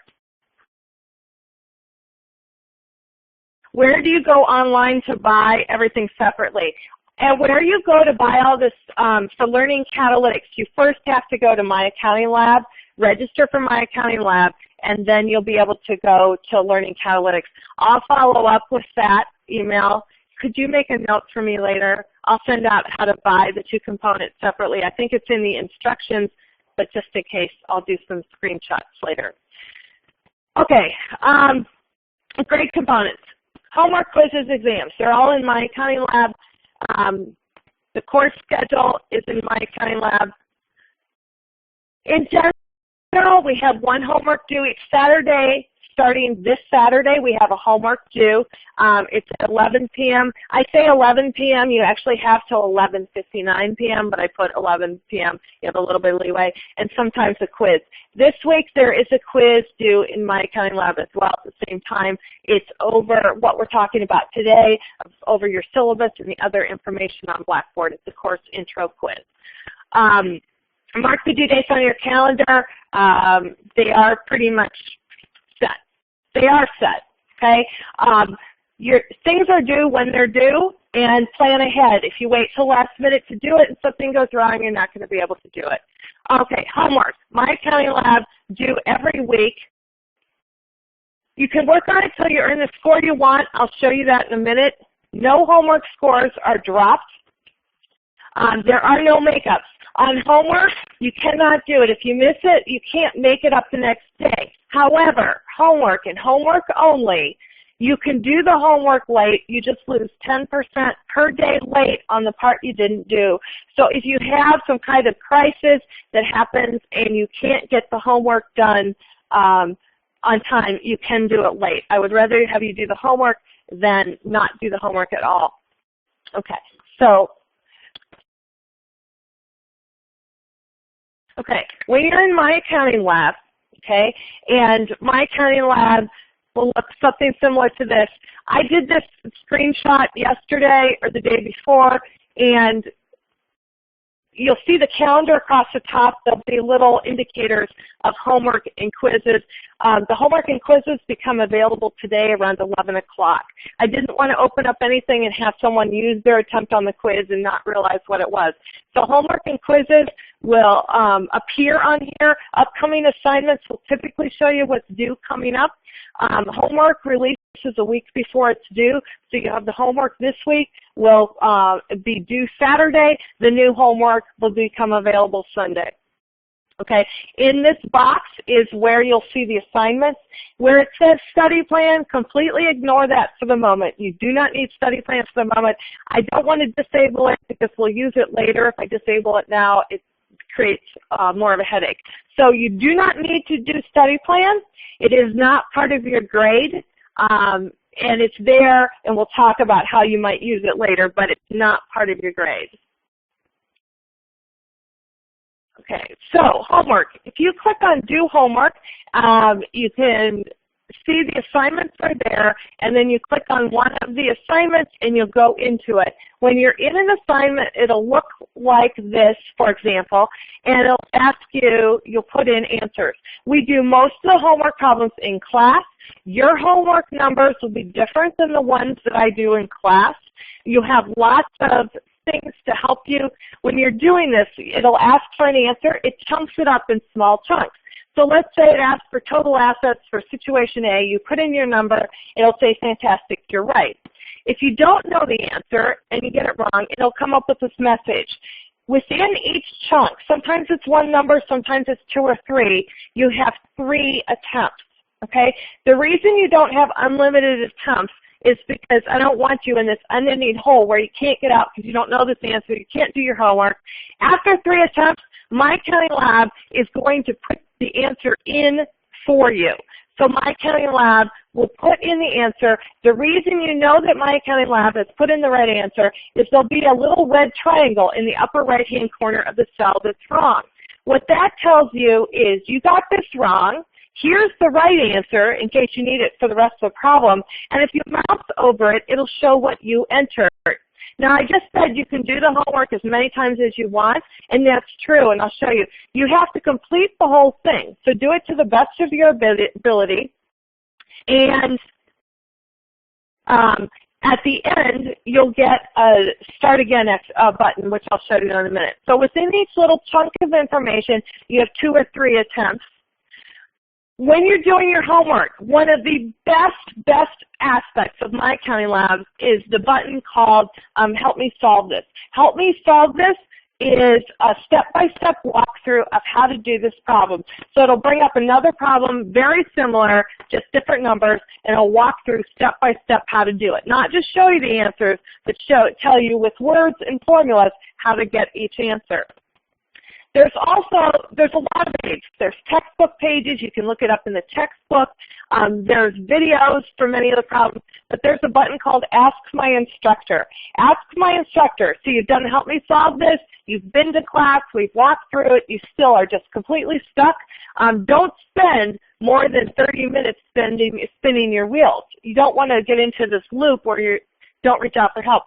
[SPEAKER 1] Where do you go online to buy everything separately? And where you go to buy all this for Learning Catalytics, you first have to go to My Accounting Lab, register for My Accounting Lab, and then you'll be able to go to Learning Catalytics. I'll follow up with that email. Could you make a note for me later? I'll send out how to buy the two components separately. I think it's in the instructions, but just in case, I'll do some screenshots later. Okay, great components. Homework, quizzes, exams. They're all in My Accounting Lab. The course schedule is in My Accounting Lab. In general, we have one homework due each Saturday. Starting this Saturday, we have a homework due. It's at 11 p.m. I say 11 p.m. You actually have till 11:59 p.m., but I put 11 p.m. You have a little bit of leeway, and sometimes a quiz. This week, there is a quiz due in My Accounting Lab as well at the same time. It's over what we're talking about today, over your syllabus and the other information on Blackboard. It's a course intro quiz. Mark the due dates on your calendar. They are pretty much set. They are set, okay? Your things are due when they're due, and plan ahead. If you wait till last minute to do it and something goes wrong, you're not going to be able to do it. Okay, homework. My Accounting Lab due every week. You can work on it till you earn the score you want. I'll show you that in a minute. No homework scores are dropped. There are no makeups. On homework, you cannot do it. If you miss it, you can't make it up the next day. However, homework and homework only, you can do the homework late. You just lose 10% per day late on the part you didn't do. So if you have some kind of crisis that happens and you can't get the homework done on time, you can do it late. I would rather have you do the homework than not do the homework at all. Okay, so when you're in My Accounting Lab, okay, and My Accounting Lab will look something similar to this. I did this screenshot yesterday or the day before, and you'll see the calendar across the top. There'll be little indicators of homework and quizzes. The homework and quizzes become available today around 11 o'clock. I didn't want to open up anything and have someone use their attempt on the quiz and not realize what it was. So homework and quizzes will appear on here. Upcoming assignments will typically show you what's due coming up. Homework releases a week before it's due, so you have the homework this week will be due Saturday. The new homework will become available Sunday. Okay, in this box is where you'll see the assignments. Where it says study plan, completely ignore that for the moment. You do not need study plans for the moment. I don't want to disable it because we'll use it later. If I disable it now, it creates more of a headache. So you do not need to do study plans. It is not part of your grade, and it's there, and we'll talk about how you might use it later, but it's not part of your grade. Okay, so homework. If you click on Do Homework, you can see the assignments are there, and then you click on one of the assignments and you'll go into it. When you're in an assignment, it'll look like this, for example, and it'll ask you, you'll put in answers. We do most of the homework problems in class. Your homework numbers will be different than the ones that I do in class. You have lots of things to help you. When you're doing this, it'll ask for an answer. It chunks it up in small chunks. So let's say it asks for total assets for situation A. You put in your number. It'll say, fantastic, you're right. If you don't know the answer and you get it wrong, it'll come up with this message. Within each chunk, sometimes it's one number, sometimes it's 2 or 3, you have 3 attempts. Okay? The reason you don't have unlimited attempts is because I don't want you in this unending hole where you can't get out because you don't know this answer, you can't do your homework. After 3 attempts, My Accounting Lab is going to put the answer in for you. So My Accounting Lab will put in the answer. The reason you know that My Accounting Lab has put in the right answer is there'll be a little red triangle in the upper right-hand corner of the cell that's wrong. What that tells you is you got this wrong. Here's the right answer in case you need it for the rest of the problem. And if you mouse over it, it'll show what you entered. Now, I just said you can do the homework as many times as you want, and that's true, and I'll show you. You have to complete the whole thing. So do it to the best of your ability. And at the end, you'll get a Start Again button, which I'll show you in a minute. So within each little chunk of information, you have 2 or 3 attempts. When you're doing your homework, one of the best aspects of My Accounting Lab is the button called Help Me Solve This. Help Me Solve This is a step-by-step walkthrough of how to do this problem. So it'll bring up another problem very similar, just different numbers, and it'll walk through step-by-step how to do it. Not just show you the answers, but tell you with words and formulas how to get each answer. There's a lot of pages. There's textbook pages. You can look it up in the textbook. There's videos for many of the problems, but there's a button called Ask My Instructor. Ask My Instructor. So you've done Help Me Solve This. You've been to class. We've walked through it. You still are just completely stuck. Don't spend more than 30 minutes spinning your wheels. You don't want to get into this loop where you don't reach out for help.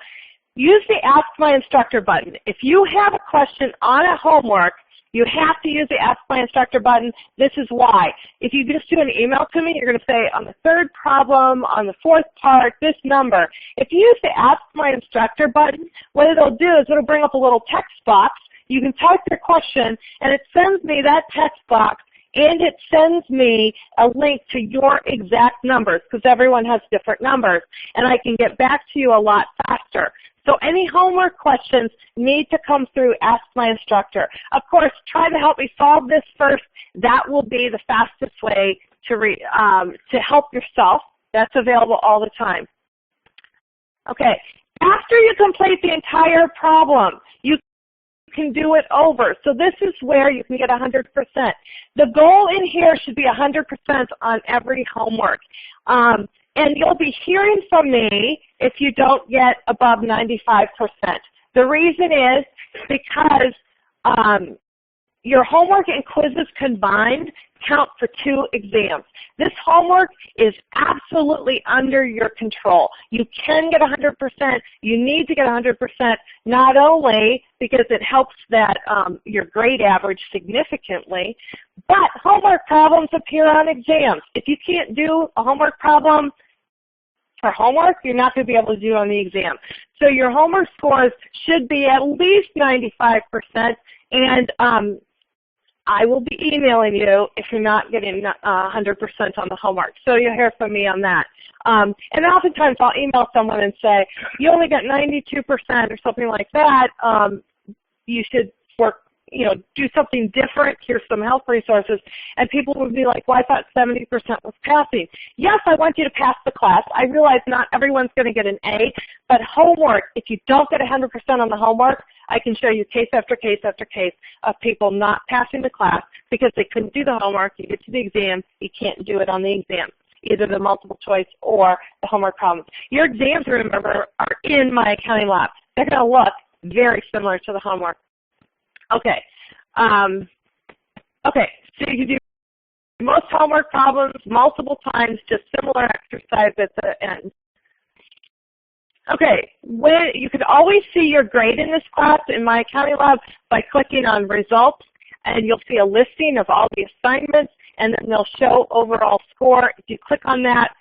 [SPEAKER 1] Use the Ask My Instructor button. If you have a question on a homework, you have to use the Ask My Instructor button. This is why. If you just do an email to me, you're going to say, on the 3rd problem, on the 4th part, this number. If you use the Ask My Instructor button, what it'll do is it'll bring up a little text box. You can type your question, and it sends me that text box, and it sends me a link to your exact numbers, because everyone has different numbers, and I can get back to you a lot faster. So any homework questions need to come through Ask My Instructor. Of course, try to help me solve this first. That will be the fastest way to help yourself. That's available all the time. Okay, after you complete the entire problem, you can do it over. So this is where you can get 100%. The goal in here should be 100% on every homework. And you'll be hearing from me if you don't get above 95%. The reason is because your homework and quizzes combined count for 2 exams. This homework is absolutely under your control. You can get 100%. You need to get 100%, not only because it helps that your grade average significantly, but homework problems appear on exams. If you can't do a homework problem for homework, you're not going to be able to do it on the exam. So your homework scores should be at least 95%, and I will be emailing you if you're not getting 100% on the homework. So you'll hear from me on that. And oftentimes I'll email someone and say, you only got 92% or something like that. You should work, do something different. Here's some help resources. And people would be like, well, I thought 70% was passing. Yes, I want you to pass the class. I realize not everyone's going to get an A, but homework, if you don't get 100% on the homework, I can show you case after case after case of people not passing the class because they couldn't do the homework. You get to the exam, you can't do it on the exam, either the multiple choice or the homework problems. Your exams, remember, are in My Accounting Lab. They're going to look very similar to the homework. Okay. Okay, so you can do most homework problems multiple times, just similar exercise at the end. Okay, you can always see your grade in this class in My Accounting Lab by clicking on Results, and you'll see a listing of all the assignments, and then they'll show overall score. If you click on that,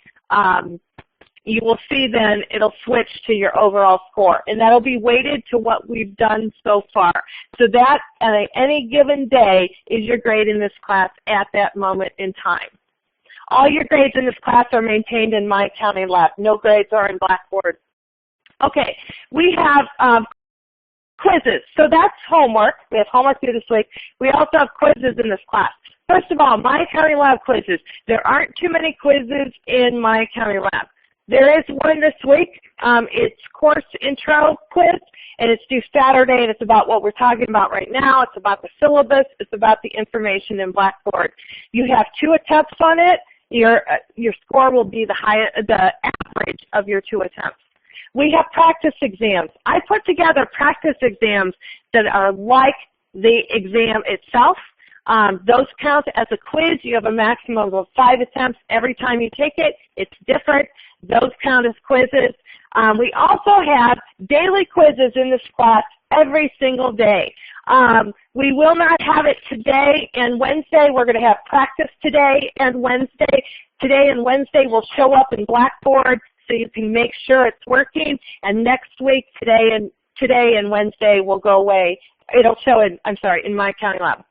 [SPEAKER 1] you will see then it'll switch to your overall score, and that'll be weighted to what we've done so far. So that, at any given day, is your grade in this class at that moment in time. All your grades in this class are maintained in My Accounting Lab. No grades are in Blackboard. Okay, we have quizzes. So that's homework. We have homework due this week. We also have quizzes in this class. First of all, My Accounting Lab quizzes. There aren't too many quizzes in My Accounting Lab. There is one this week. It's course intro quiz, and it's due Saturday, and it's about what we're talking about right now. It's about the syllabus. It's about the information in Blackboard. You have 2 attempts on it. Your score will be the average of your 2 attempts. We have practice exams. I put together practice exams that are like the exam itself. Those count as a quiz. You have a maximum of 5 attempts every time you take it. It's different. Those count as quizzes. We also have daily quizzes in this class every single day. We will not have it today and Wednesday. We're going to have practice today and Wednesday. Today and Wednesday will show up in Blackboard so you can make sure it's working. And next week, today and Wednesday will go away. It'll show in My Accounting Lab.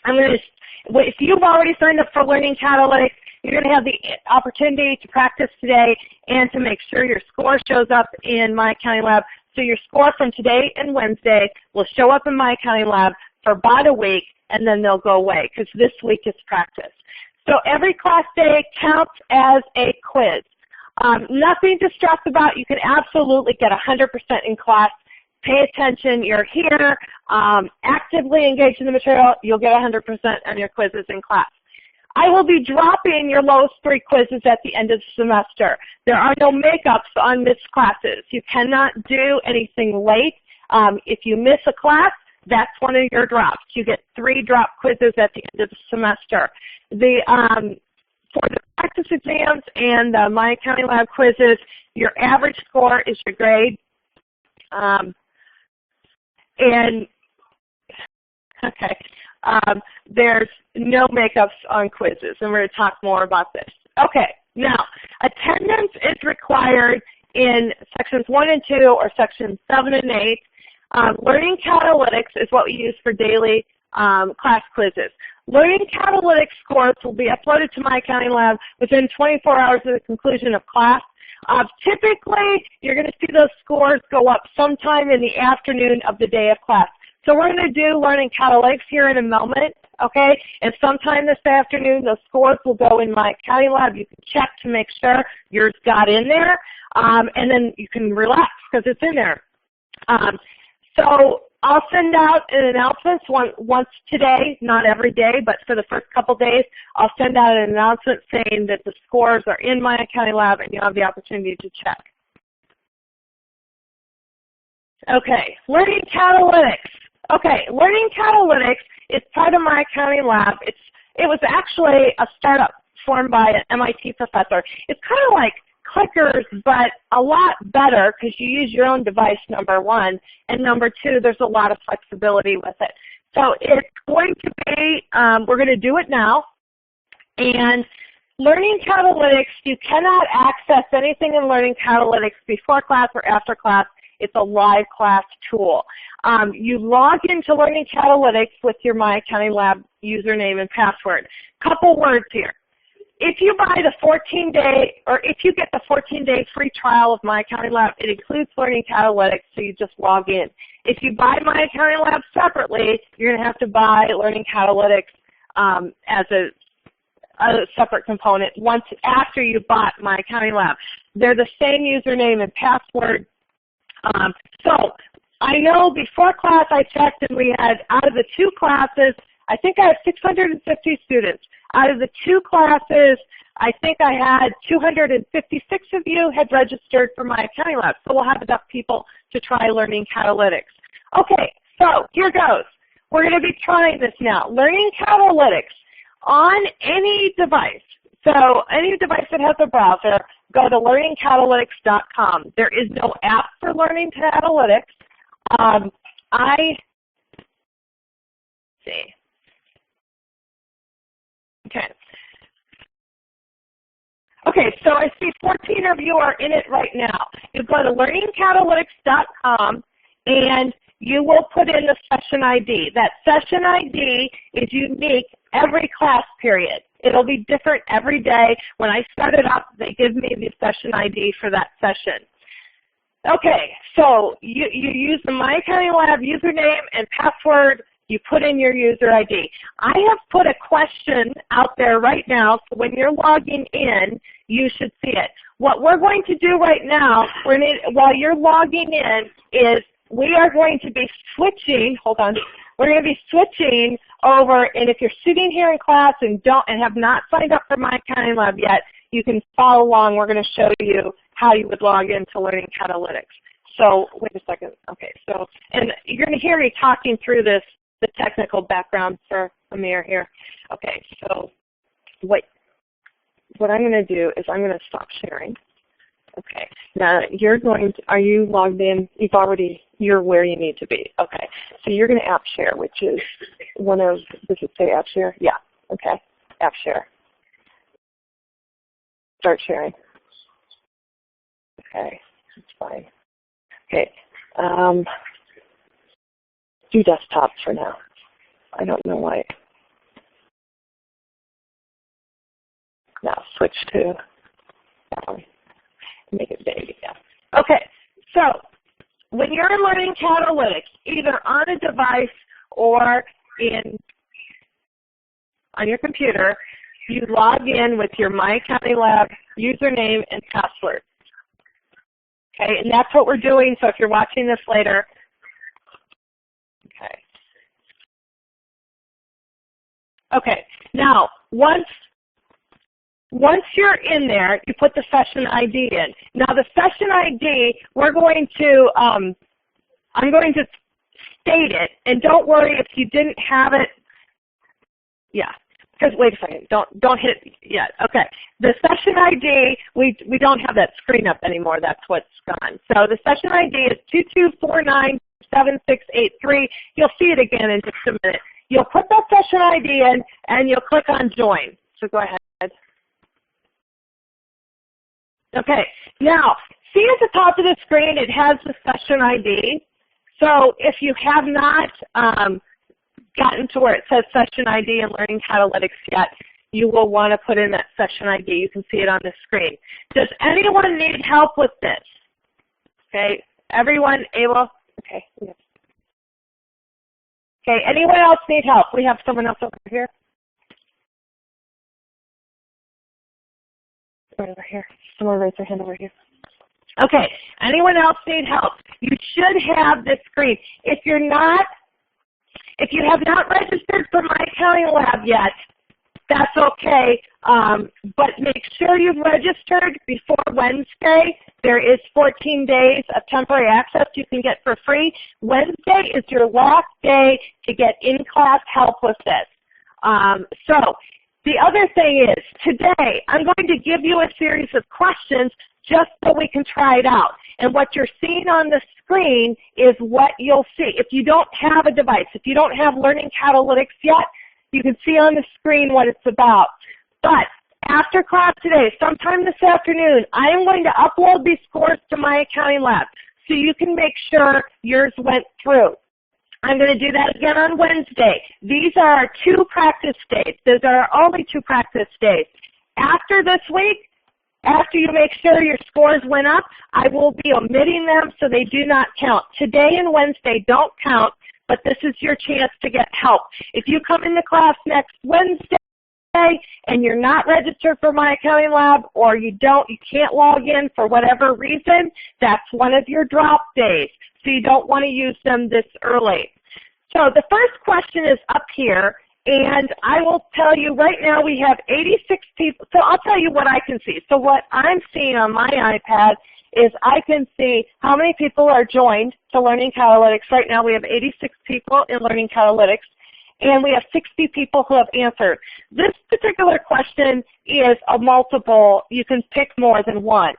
[SPEAKER 1] If you've already signed up for Learning Catalytics, you're going to have the opportunity to practice today and to make sure your score shows up in My Accounting Lab. So your score from today and Wednesday will show up in My Accounting Lab for about a week, and then they'll go away because this week is practice. So every class day counts as a quiz. Nothing to stress about. You can absolutely get 100% in class. Pay attention. You're here. Actively engaged in the material. You'll get 100% on your quizzes in class. I will be dropping your lowest 3 quizzes at the end of the semester. There are no makeups on missed classes. You cannot do anything late. If you miss a class, that's one of your drops. You get 3 drop quizzes at the end of the semester. For the practice exams and the My Accounting Lab quizzes, your average score is your grade. There's no makeups on quizzes, and we're going to talk more about this. Okay, now, attendance is required in sections 1 and 2 or sections 7 and 8. Learning Catalytics is what we use for daily class quizzes. Learning Catalytics scores will be uploaded to My Accounting Lab within 24 hours of the conclusion of class. Typically, you're going to see those scores go up sometime in the afternoon of the day of class. So we're going to do Learning Catalytics here in a moment, okay? And sometime this afternoon, those scores will go in My Accounting Lab. You can check to make sure yours got in there, and then you can relax because it's in there. So I'll send out an announcement once today, not every day, but for the first couple days, I'll send out an announcement saying that the scores are in My Accounting Lab and you'll have the opportunity to check. Okay, Learning Catalytics. Okay, Learning Catalytics It's part of My Accounting Lab. It was actually a startup formed by an MIT professor. It's kind of like Clickers, but a lot better because you use your own device, number one, and number two, there's a lot of flexibility with it. So it's going to be, we're going to do it now, and Learning Catalytics, you cannot access anything in Learning Catalytics before class or after class. It's a live class tool. You log into Learning Catalytics with your My Accounting Lab username and password. Couple words here. If you buy the 14-day, or if you get the 14-day free trial of My Accounting Lab, it includes Learning Catalytics, so you just log in. If you buy My Accounting Lab separately, you're going to have to buy Learning Catalytics as a separate component once after you bought My Accounting Lab. They're the same username and password. So I know before class I checked, and we had, out of the 2 classes, I think I have 650 students. Out of the 2 classes, I think I had 256 of you had registered for My Accounting Lab. So we'll have enough people to try Learning Catalytics. Okay, so here goes. We're going to be trying this now. Learning Catalytics on any device. So any device that has a browser, go to learningcatalytics.com. There is no app for Learning Catalytics. See. Okay, so I see 14 of you are in it right now. You go to learningcatalytics.com and you will put in the session ID. That session ID is unique every class period. It'll be different every day. When I start it up, they give me the session ID for that session. Okay, so you use the My Accounting Lab username and password. You put in your user ID. I have put a question out there right now, so when you're logging in, you should see it. What we're going to do right now, while you're logging in, is we are going to be switching, hold on, we're going to be switching over, and if you're sitting here in class and have not signed up for My Accounting Lab yet, you can follow along. We're going to show you how you would log into Learning Catalytics. So, wait a second. Okay, so, and you're going to hear me talking through this, the technical background for Amir here. Okay, so what I'm going to do is I'm going to stop sharing. Okay, now you're going to, are you logged in? You're where you need to be. Okay, so you're going to app share, which is one of, does it say app share? Yeah, okay, app share. Start sharing. Okay, that's fine. Okay, do desktop for now. I don't know why. Now switch to make it big, yeah. Okay, so when you're learning Catalytics, either on a device or on your computer, you log in with your My Accounting Lab username and password. Okay, and that's what we're doing, so if you're watching this later, okay. Okay, now once you're in there, you put the session ID in. Now the session ID, I'm going to state it, and don't worry if you didn't have it. Yeah, because wait a second, don't hit it yet. Okay, the session ID, we don't have that screen up anymore. That's what's gone. So the session ID is 22497683. You'll see it again in just a minute. You'll put that session ID in, and you'll click on Join. So go ahead. Okay, now, see at the top of the screen, it has the session ID. So if you have not gotten to where it says session ID in Learning Catalytics yet, you will want to put in that session ID. You can see it on the screen. Does anyone need help with this? Okay, everyone able? Okay, yes. Okay, anyone else need help? We have someone else over here. Right over here. Someone raise their hand over here. Okay, anyone else need help? You should have this screen. If you have not registered for My Accounting Lab yet, that's okay, but make sure you've registered before Wednesday. There is 14 days of temporary access you can get for free. Wednesday is your last day to get in-class help with this. So the other thing is, today I'm going to give you a series of questions just so we can try it out. And what you're seeing on the screen is what you'll see. If you don't have a device, if you don't have Learning Catalytics yet, you can see on the screen what it's about. But after class today, sometime this afternoon, I am going to upload these scores to My Accounting Lab so you can make sure yours went through. I'm going to do that again on Wednesday. These are our 2 practice days. Those are our only 2 practice days. After this week, after you make sure your scores went up, I will be omitting them so they do not count. Today and Wednesday don't count, but this is your chance to get help. If you come into class next Wednesday and you're not registered for My Accounting Lab, or you can't log in for whatever reason, that's one of your drop days. So you don't want to use them this early. So the first question is up here, and I will tell you right now we have 86 people. So I'll tell you what I can see. So what I'm seeing on my iPad is I can see how many people are joined to Learning Catalytics. Right now we have 86 people in Learning Catalytics, and we have 60 people who have answered. This particular question is a multiple. You can pick more than one.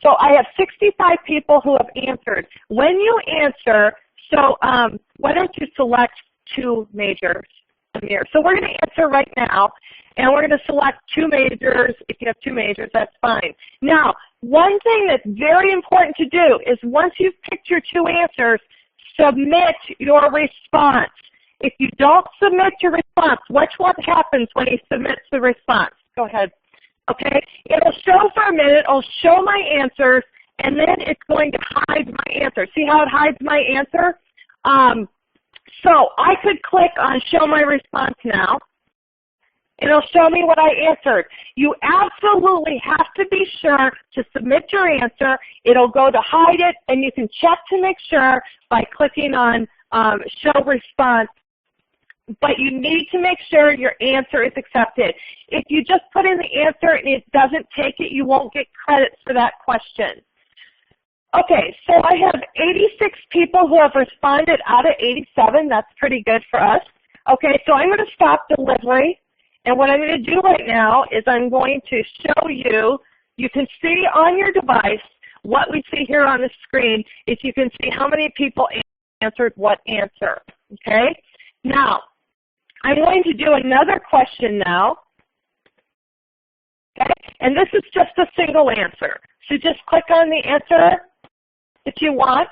[SPEAKER 1] So I have 65 people who have answered. When you answer, so why don't you select 2 majors, Amir? So we're going to answer right now, and we're going to select 2 majors. If you have 2 majors, that's fine. Now, one thing that's very important to do is once you've picked your 2 answers, submit your response. If you don't submit your response, watch what happens when he submits the response. Go ahead. Okay, it'll show for a minute, it'll show my answers, and then it's going to hide my answer. See how it hides my answer? So I could click on Show My Response Now. It'll show me what I answered. You absolutely have to be sure to submit your answer. It'll go to hide it, and you can check to make sure by clicking on Show Response. But you need to make sure your answer is accepted. If you just put in the answer and it doesn't take it, you won't get credit for that question. Okay, so I have 86 people who have responded out of 87. That's pretty good for us. Okay, so I'm going to stop delivery. And what I'm going to do right now is I'm going to show you, you can see on your device what we see here on the screen is you can see how many people answered what answer. Okay, now, I'm going to do another question now, okay? And this is just a single answer. So just click on the answer that you want.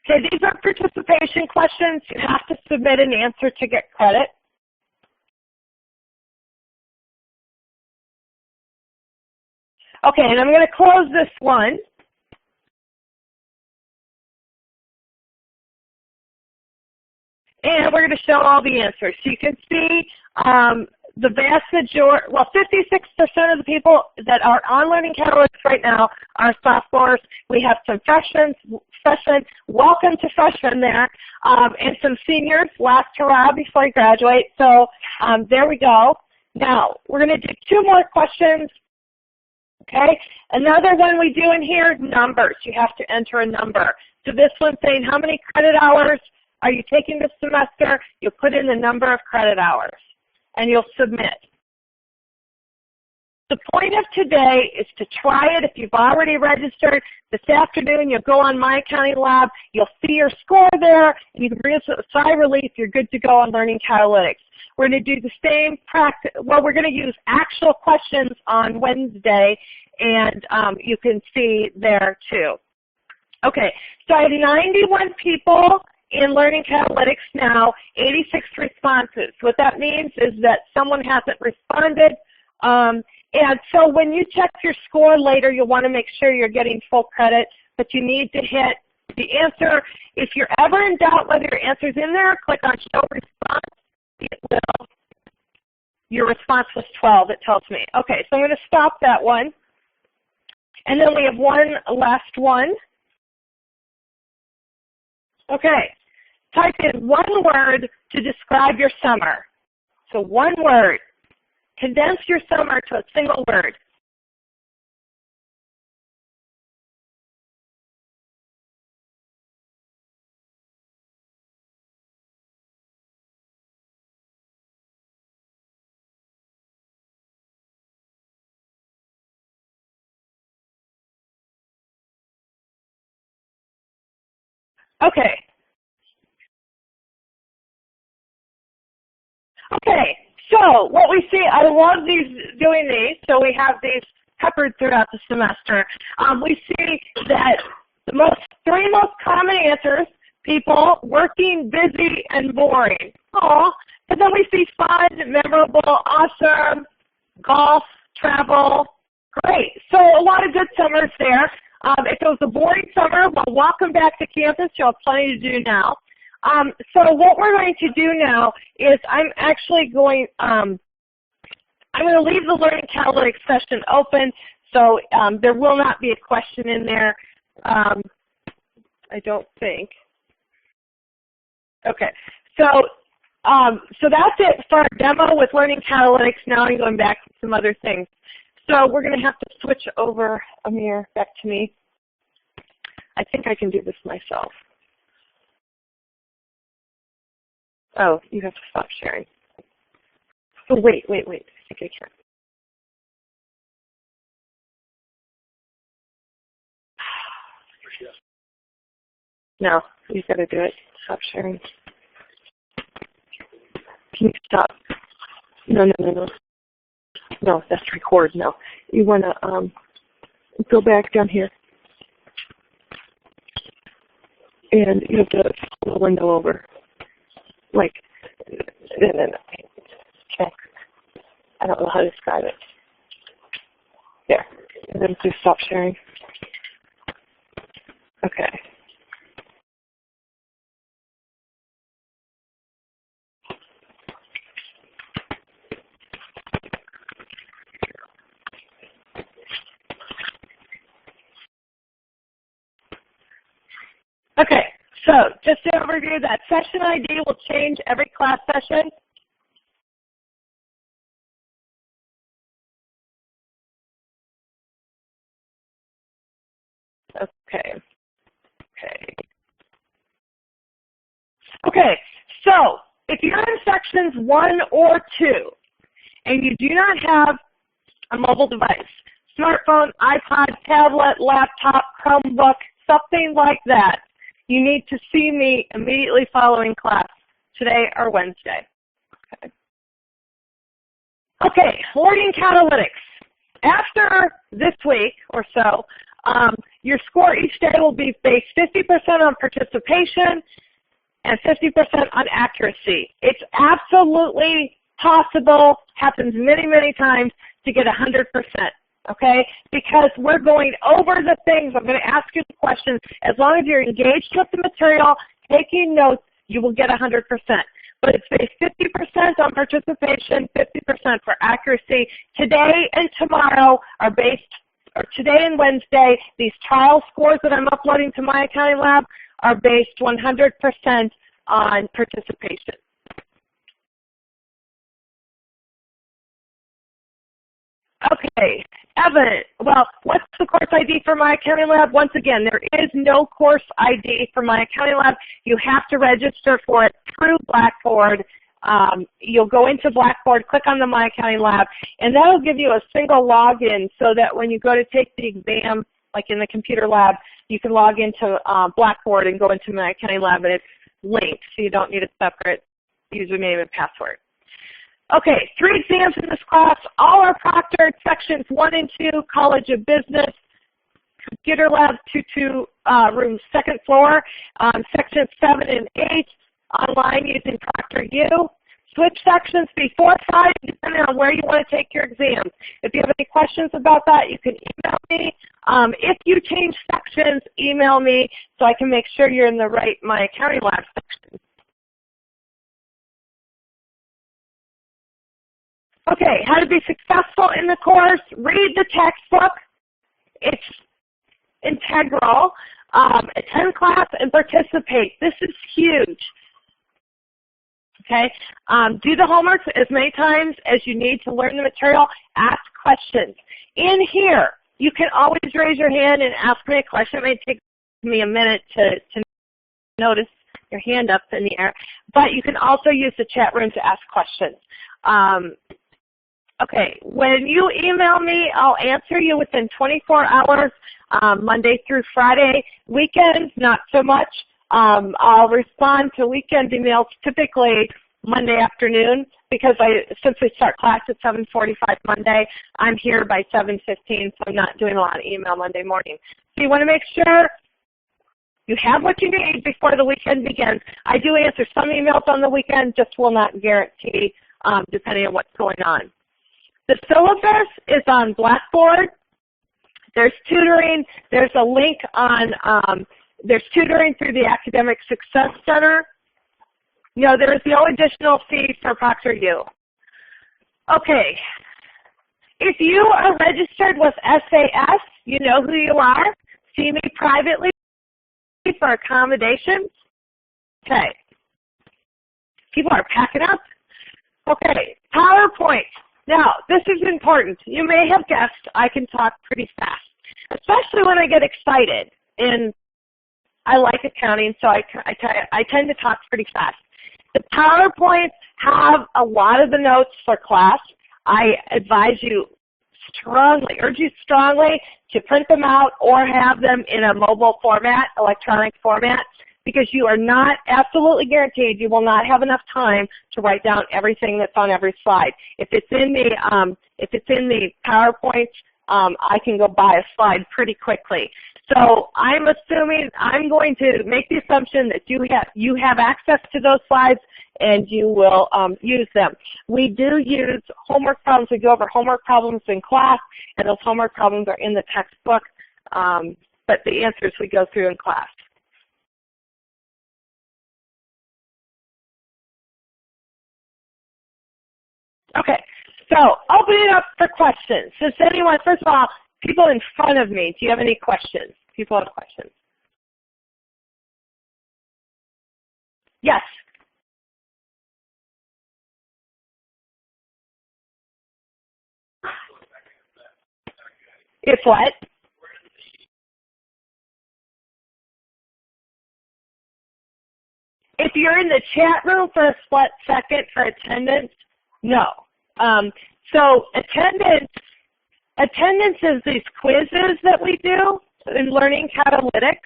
[SPEAKER 1] Okay, these are participation questions. You have to submit an answer to get credit. Okay, and I'm going to close this one. And we're going to show all the answers. So you can see the vast majority, well, 56% of the people that are on Learning Catalytics right now are sophomores. We have some freshmen, welcome to freshmen there, and some seniors, last hurrah before you graduate. So there we go. Now, we're going to do 2 more questions. Okay, another one we do in here, numbers. You have to enter a number. So this one's saying how many credit hours are you taking this semester? You'll put in the number of credit hours, and you'll submit. The point of today is to try it. If you've already registered, this afternoon you'll go on My Accounting Lab, you'll see your score there, and you can breathe a sigh of relief. You're good to go on Learning Catalytics. We're going to do the same practice. Well, we're going to use actual questions on Wednesday, and you can see there too. Okay, so I have 91 people in Learning Catalytics now, 86 responses. What that means is that someone hasn't responded. And so when you check your score later, you'll want to make sure you're getting full credit, but you need to hit the answer. If you're ever in doubt whether your answer's in there, click on Show Response. It will. your response was 12, it tells me. Okay, so I'm going to stop that one. And then we have one last one. Okay, type in one word to describe your summer. So one word. Condense your summer to a single word. Okay. Okay, so what we see, I love doing these, so we have these peppered throughout the semester. We see that the three most common answers, people, working, busy, and boring. Aw, but then we see fun, memorable, awesome, golf, travel. Great, so a lot of good summers there. If it was a boring summer, well, welcome back to campus. You'll have plenty to do now. So what we're going to do now is I'm actually going, I'm going to leave the Learning Catalytics session open, so there will not be a question in there, I don't think. Okay, so that's it for our demo with Learning Catalytics. Now I'm going back to some other things. So we're going to have to switch over, Amir, back to me. I think I can do this myself. Oh, you have to stop sharing. Oh, wait. I think I can. No, you've got to do it. Stop sharing. Can you stop? No. No, that's record. No. You want to go back down here. And you have to pull the window over. Like, okay. I don't know how to describe it. There. And then just stop sharing. Okay. Okay, so just to overview, that session ID will change every class session. Okay, so if you're in sections 1 or 2 and you do not have a mobile device, smartphone, iPod, tablet, laptop, Chromebook, something like that, you need to see me immediately following class, today or Wednesday. Okay, Learning Catalytics. After this week or so, your score each day will be based 50% on participation and 50% on accuracy. It's absolutely possible, happens many, many times, to get 100%, okay? Because we're going over the things. I'm going to ask you the questions. As long as you're engaged with the material, taking notes, you will get 100%. But it's based 50% on participation, 50% for accuracy. Today and tomorrow are based, or today and Wednesday, these trial scores that I'm uploading to My Accounting Lab are based 100% on participation. Okay, Evan, well, what's the course ID for My Accounting Lab? Once again, there is no course ID for My Accounting Lab. You have to register for it through Blackboard. You'll go into Blackboard, click on the My Accounting Lab, and that'll give you a single login so that when you go to take the exam, like in the computer lab, you can log into Blackboard and go into My Accounting Lab, and it's linked, so you don't need a separate username and password. Okay, 3 exams in this class. All are proctored. Sections 1 and 2, College of Business. Computer Lab 2 room 2nd floor. Sections 7 and 8, online using ProctorU. Switch sections before 5, depending on where you want to take your exams. If you have any questions about that, you can email me. If you change sections, email me so I can make sure you're in the right My Accounting Lab section. Okay, how to be successful in the course. Read the textbook. It's integral. Attend class and participate. This is huge. Okay, do the homework as many times as you need to learn the material. Ask questions. In here, you can always raise your hand and ask me a question. It may take me a minute to notice your hand up in the air, but you can also use the chat room to ask questions. Okay, when you email me, I'll answer you within 24 hours, Monday through Friday. Weekends, not so much. I'll respond to weekend emails typically Monday afternoon because since we start class at 7:45 Monday, I'm here by 7:15, so I'm not doing a lot of email Monday morning. So you want to make sure you have what you need before the weekend begins. I do answer some emails on the weekend, just will not guarantee depending on what's going on. The syllabus is on Blackboard. There's tutoring. There's a link on, there's tutoring through the Academic Success Center. No, there is no additional fee for ProctorU. Okay. If you are registered with SAS, you know who you are. See me privately for accommodations. Okay. People are packing up. Okay. PowerPoint. Now, this is important. You may have guessed I can talk pretty fast, especially when I get excited. And I like accounting, so I tend to talk pretty fast. The PowerPoints have a lot of the notes for class. I advise you strongly, urge you strongly to print them out or have them in a mobile format, electronic format, because you are not absolutely guaranteed you will not have enough time to write down everything that's on every slide. If it's in the PowerPoint, I can go by a slide pretty quickly. So I'm going to make the assumption that you have access to those slides and you will use them. We do use homework problems. We go over homework problems in class, and those homework problems are in the textbook, but the answers we go through in class. Okay, so open it up for questions. Does anyone, first of all, people in front of me, do you have any questions? People have questions? Yes. If what? If you're in the chat room for a split second for attendance, no. So attendance is these quizzes that we do in Learning Catalytics,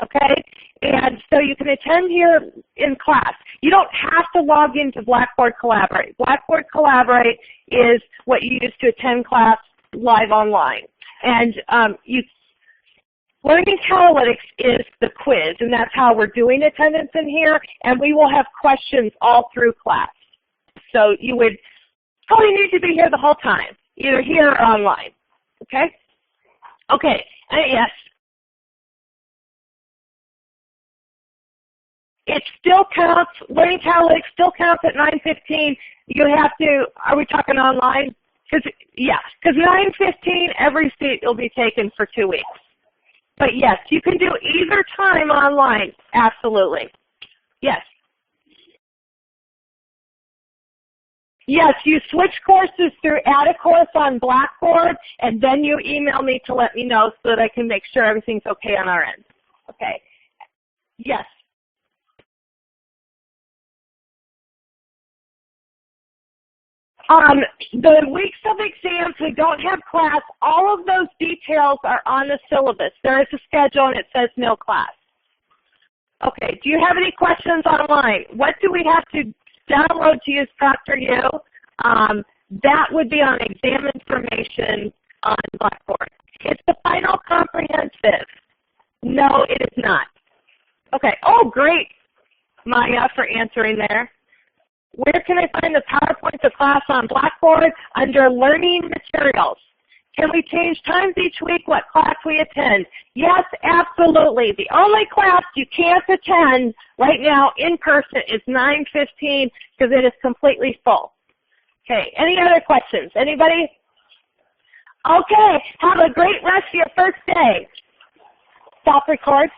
[SPEAKER 1] okay? And so you can attend here in class. You don't have to log into Blackboard Collaborate. Blackboard Collaborate is what you use to attend class live online. And Learning Catalytics is the quiz, and that's how we're doing attendance in here, and we will have questions all through class. So you would probably need to be here the whole time, either here or online, okay? Okay, yes. It still counts, Learning Catalytics still counts at 9:15. You have to, are we talking online? Yeah, because 9:15, every seat will be taken for 2 weeks. But yes, you can do either time online, absolutely. Yes. Yes, you switch courses through Add a Course on Blackboard, and then you email me to let me know so that I can make sure everything's okay on our end. Okay. Yes. The weeks of exams, we don't have class. All of those details are on the syllabus. There is a schedule and it says no class. Okay, do you have any questions online? What do we have to download to use ProctorU? That would be on exam information on Blackboard. It's the final comprehensive. No, it is not. Okay, oh great, Maya, for answering there. Where can I find the PowerPoint of class on Blackboard? Under Learning Materials. Can we change times each week what class we attend? Yes, absolutely. The only class you can't attend right now in person is 9:15 because it is completely full. Okay, any other questions? Anybody? Okay, have a great rest of your first day. Stop record.